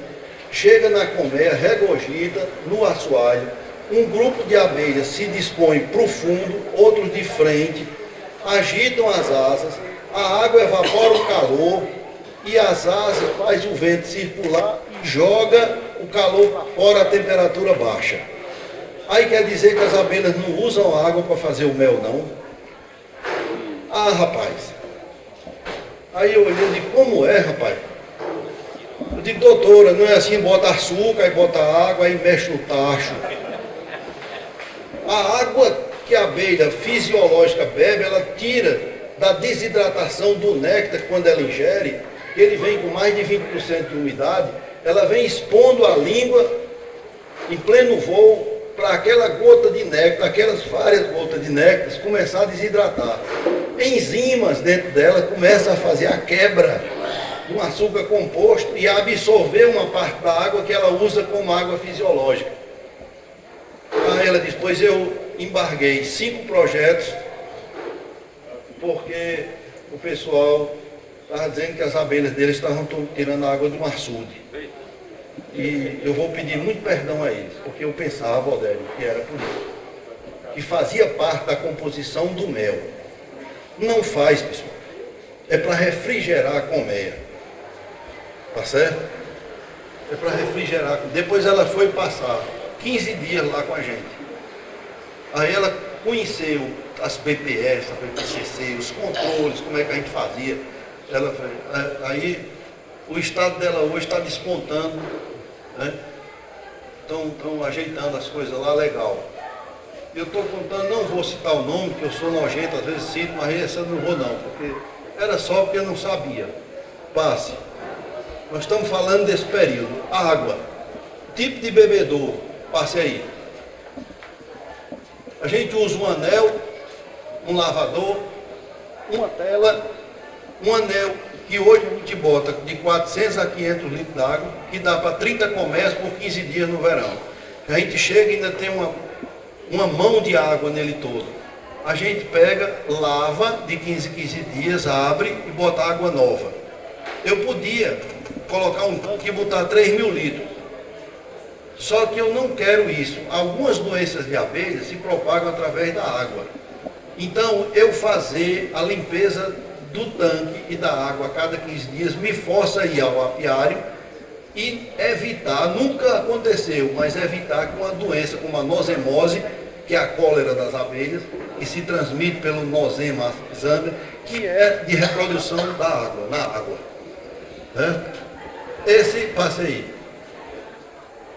chega na colmeia, regurgita no assoalho, um grupo de abelhas se dispõe para o fundo, outros de frente, agitam as asas, a água evapora o calor e as asas faz o vento circular e joga o calor para fora, a temperatura baixa. Aí quer dizer que as abelhas não usam água para fazer o mel, não? Ah, rapaz. Aí eu olhei e digo, como é, rapaz? Eu digo, doutora, não é assim, bota açúcar, aí bota água, aí mexe no tacho. A água que a abelha fisiológica bebe, ela tira da desidratação do néctar quando ela ingere, que ele vem com mais de 20% de umidade, ela vem expondo a língua em pleno voo para aquela gota de néctar, aquelas várias gotas de néctar começar a desidratar. Enzimas dentro dela começam a fazer a quebra do açúcar composto e a absorver uma parte da água que ela usa como água fisiológica. Aí ela diz, pois eu embarguei 5 projetos porque o pessoal estava dizendo que as abelhas deles estavam tirando a água de um açude. E eu vou pedir muito perdão a eles, porque eu pensava, Odélio, que era por isso. Que fazia parte da composição do mel. Não faz, pessoal. É para refrigerar a colmeia. Tá certo? É para refrigerar. Depois ela foi passar 15 dias lá com a gente. Aí ela conheceu as BPS, a BPCC, os controles, como é que a gente fazia. Ela foi, aí o estado dela hoje está despontando, né? Estão ajeitando as coisas lá, legal. Eu estou contando, não vou citar o nome, que eu sou nojento, às vezes cito, mas essa eu não vou não, porque era só porque eu não sabia. Passe. Nós estamos falando desse período. Água. Tipo de bebedouro. Passe aí. A gente usa um anel, um lavador, uma tela, um anel que hoje a gente bota de 400 a 500 litros d'água, que dá para 30 colmeias por 15 dias no verão. A gente chega e ainda tem uma mão de água nele todo. A gente pega, lava de 15 em 15 dias, abre e bota água nova. Eu podia colocar um tanque e botar 3.000 litros. Só que eu não quero isso. Algumas doenças de abelhas se propagam através da água. Então, eu fazer a limpeza do tanque e da água a cada 15 dias me força a ir ao apiário e evitar, nunca aconteceu, mas evitar que uma doença como a nosemose, que é a cólera das abelhas, que se transmite pelo nosema zambia, que é de reprodução da água, na água. Né? Esse, passe aí.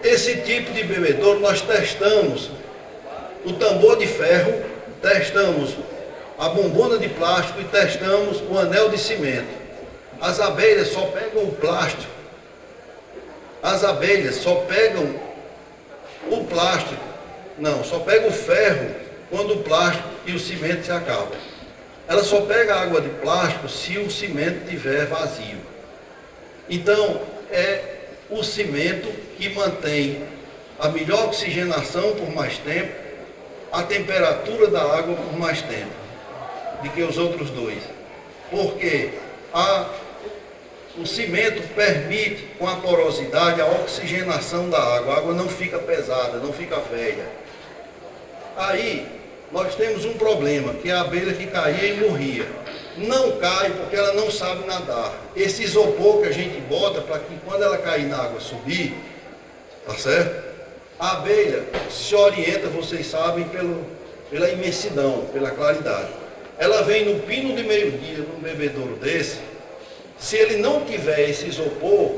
Esse tipo de bebedouro nós testamos o tambor de ferro, testamos a bombona de plástico e testamos o anel de cimento. As abelhas só pegam o plástico. As abelhas só pegam o plástico. Não, só pegam o ferro quando o plástico e o cimento se acabam. Ela só pega água de plástico se o cimento estiver vazio. Então, é o cimento que mantém a melhor oxigenação por mais tempo, a temperatura da água por mais tempo, do que os outros dois. Porque o cimento permite, com a porosidade, a oxigenação da água. A água não fica pesada, não fica velha. Aí, nós temos um problema, que é a abelha que caía e morria. Não cai porque ela não sabe nadar. Esse isopor que a gente bota para que quando ela cair na água subir, tá certo? A abelha se orienta, vocês sabem, pela imensidão, pela claridade. Ela vem no pino de meio-dia, num bebedouro desse. Se ele não tiver esse isopor,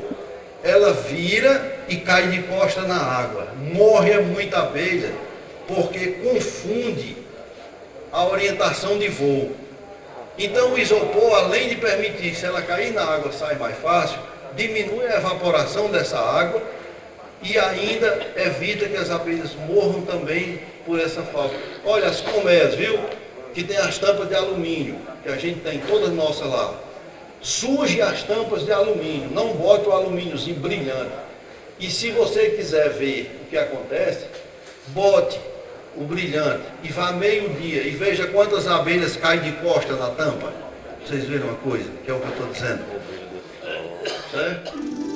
ela vira e cai de costa na água. Morre muita abelha, porque confunde a orientação de voo. Então o isopor, além de permitir, se ela cair na água, sai mais fácil, diminui a evaporação dessa água e ainda evita que as abelhas morram também por essa falta. Olha, as colmeias, viu? Que tem as tampas de alumínio, que a gente tem todas nossas lá. Suje as tampas de alumínio, não bote o alumíniozinho brilhante. E se você quiser ver o que acontece, bote o brilhante e vá meio-dia e veja quantas abelhas caem de costa na tampa. Vocês viram uma coisa, que é o que eu estou dizendo. Certo?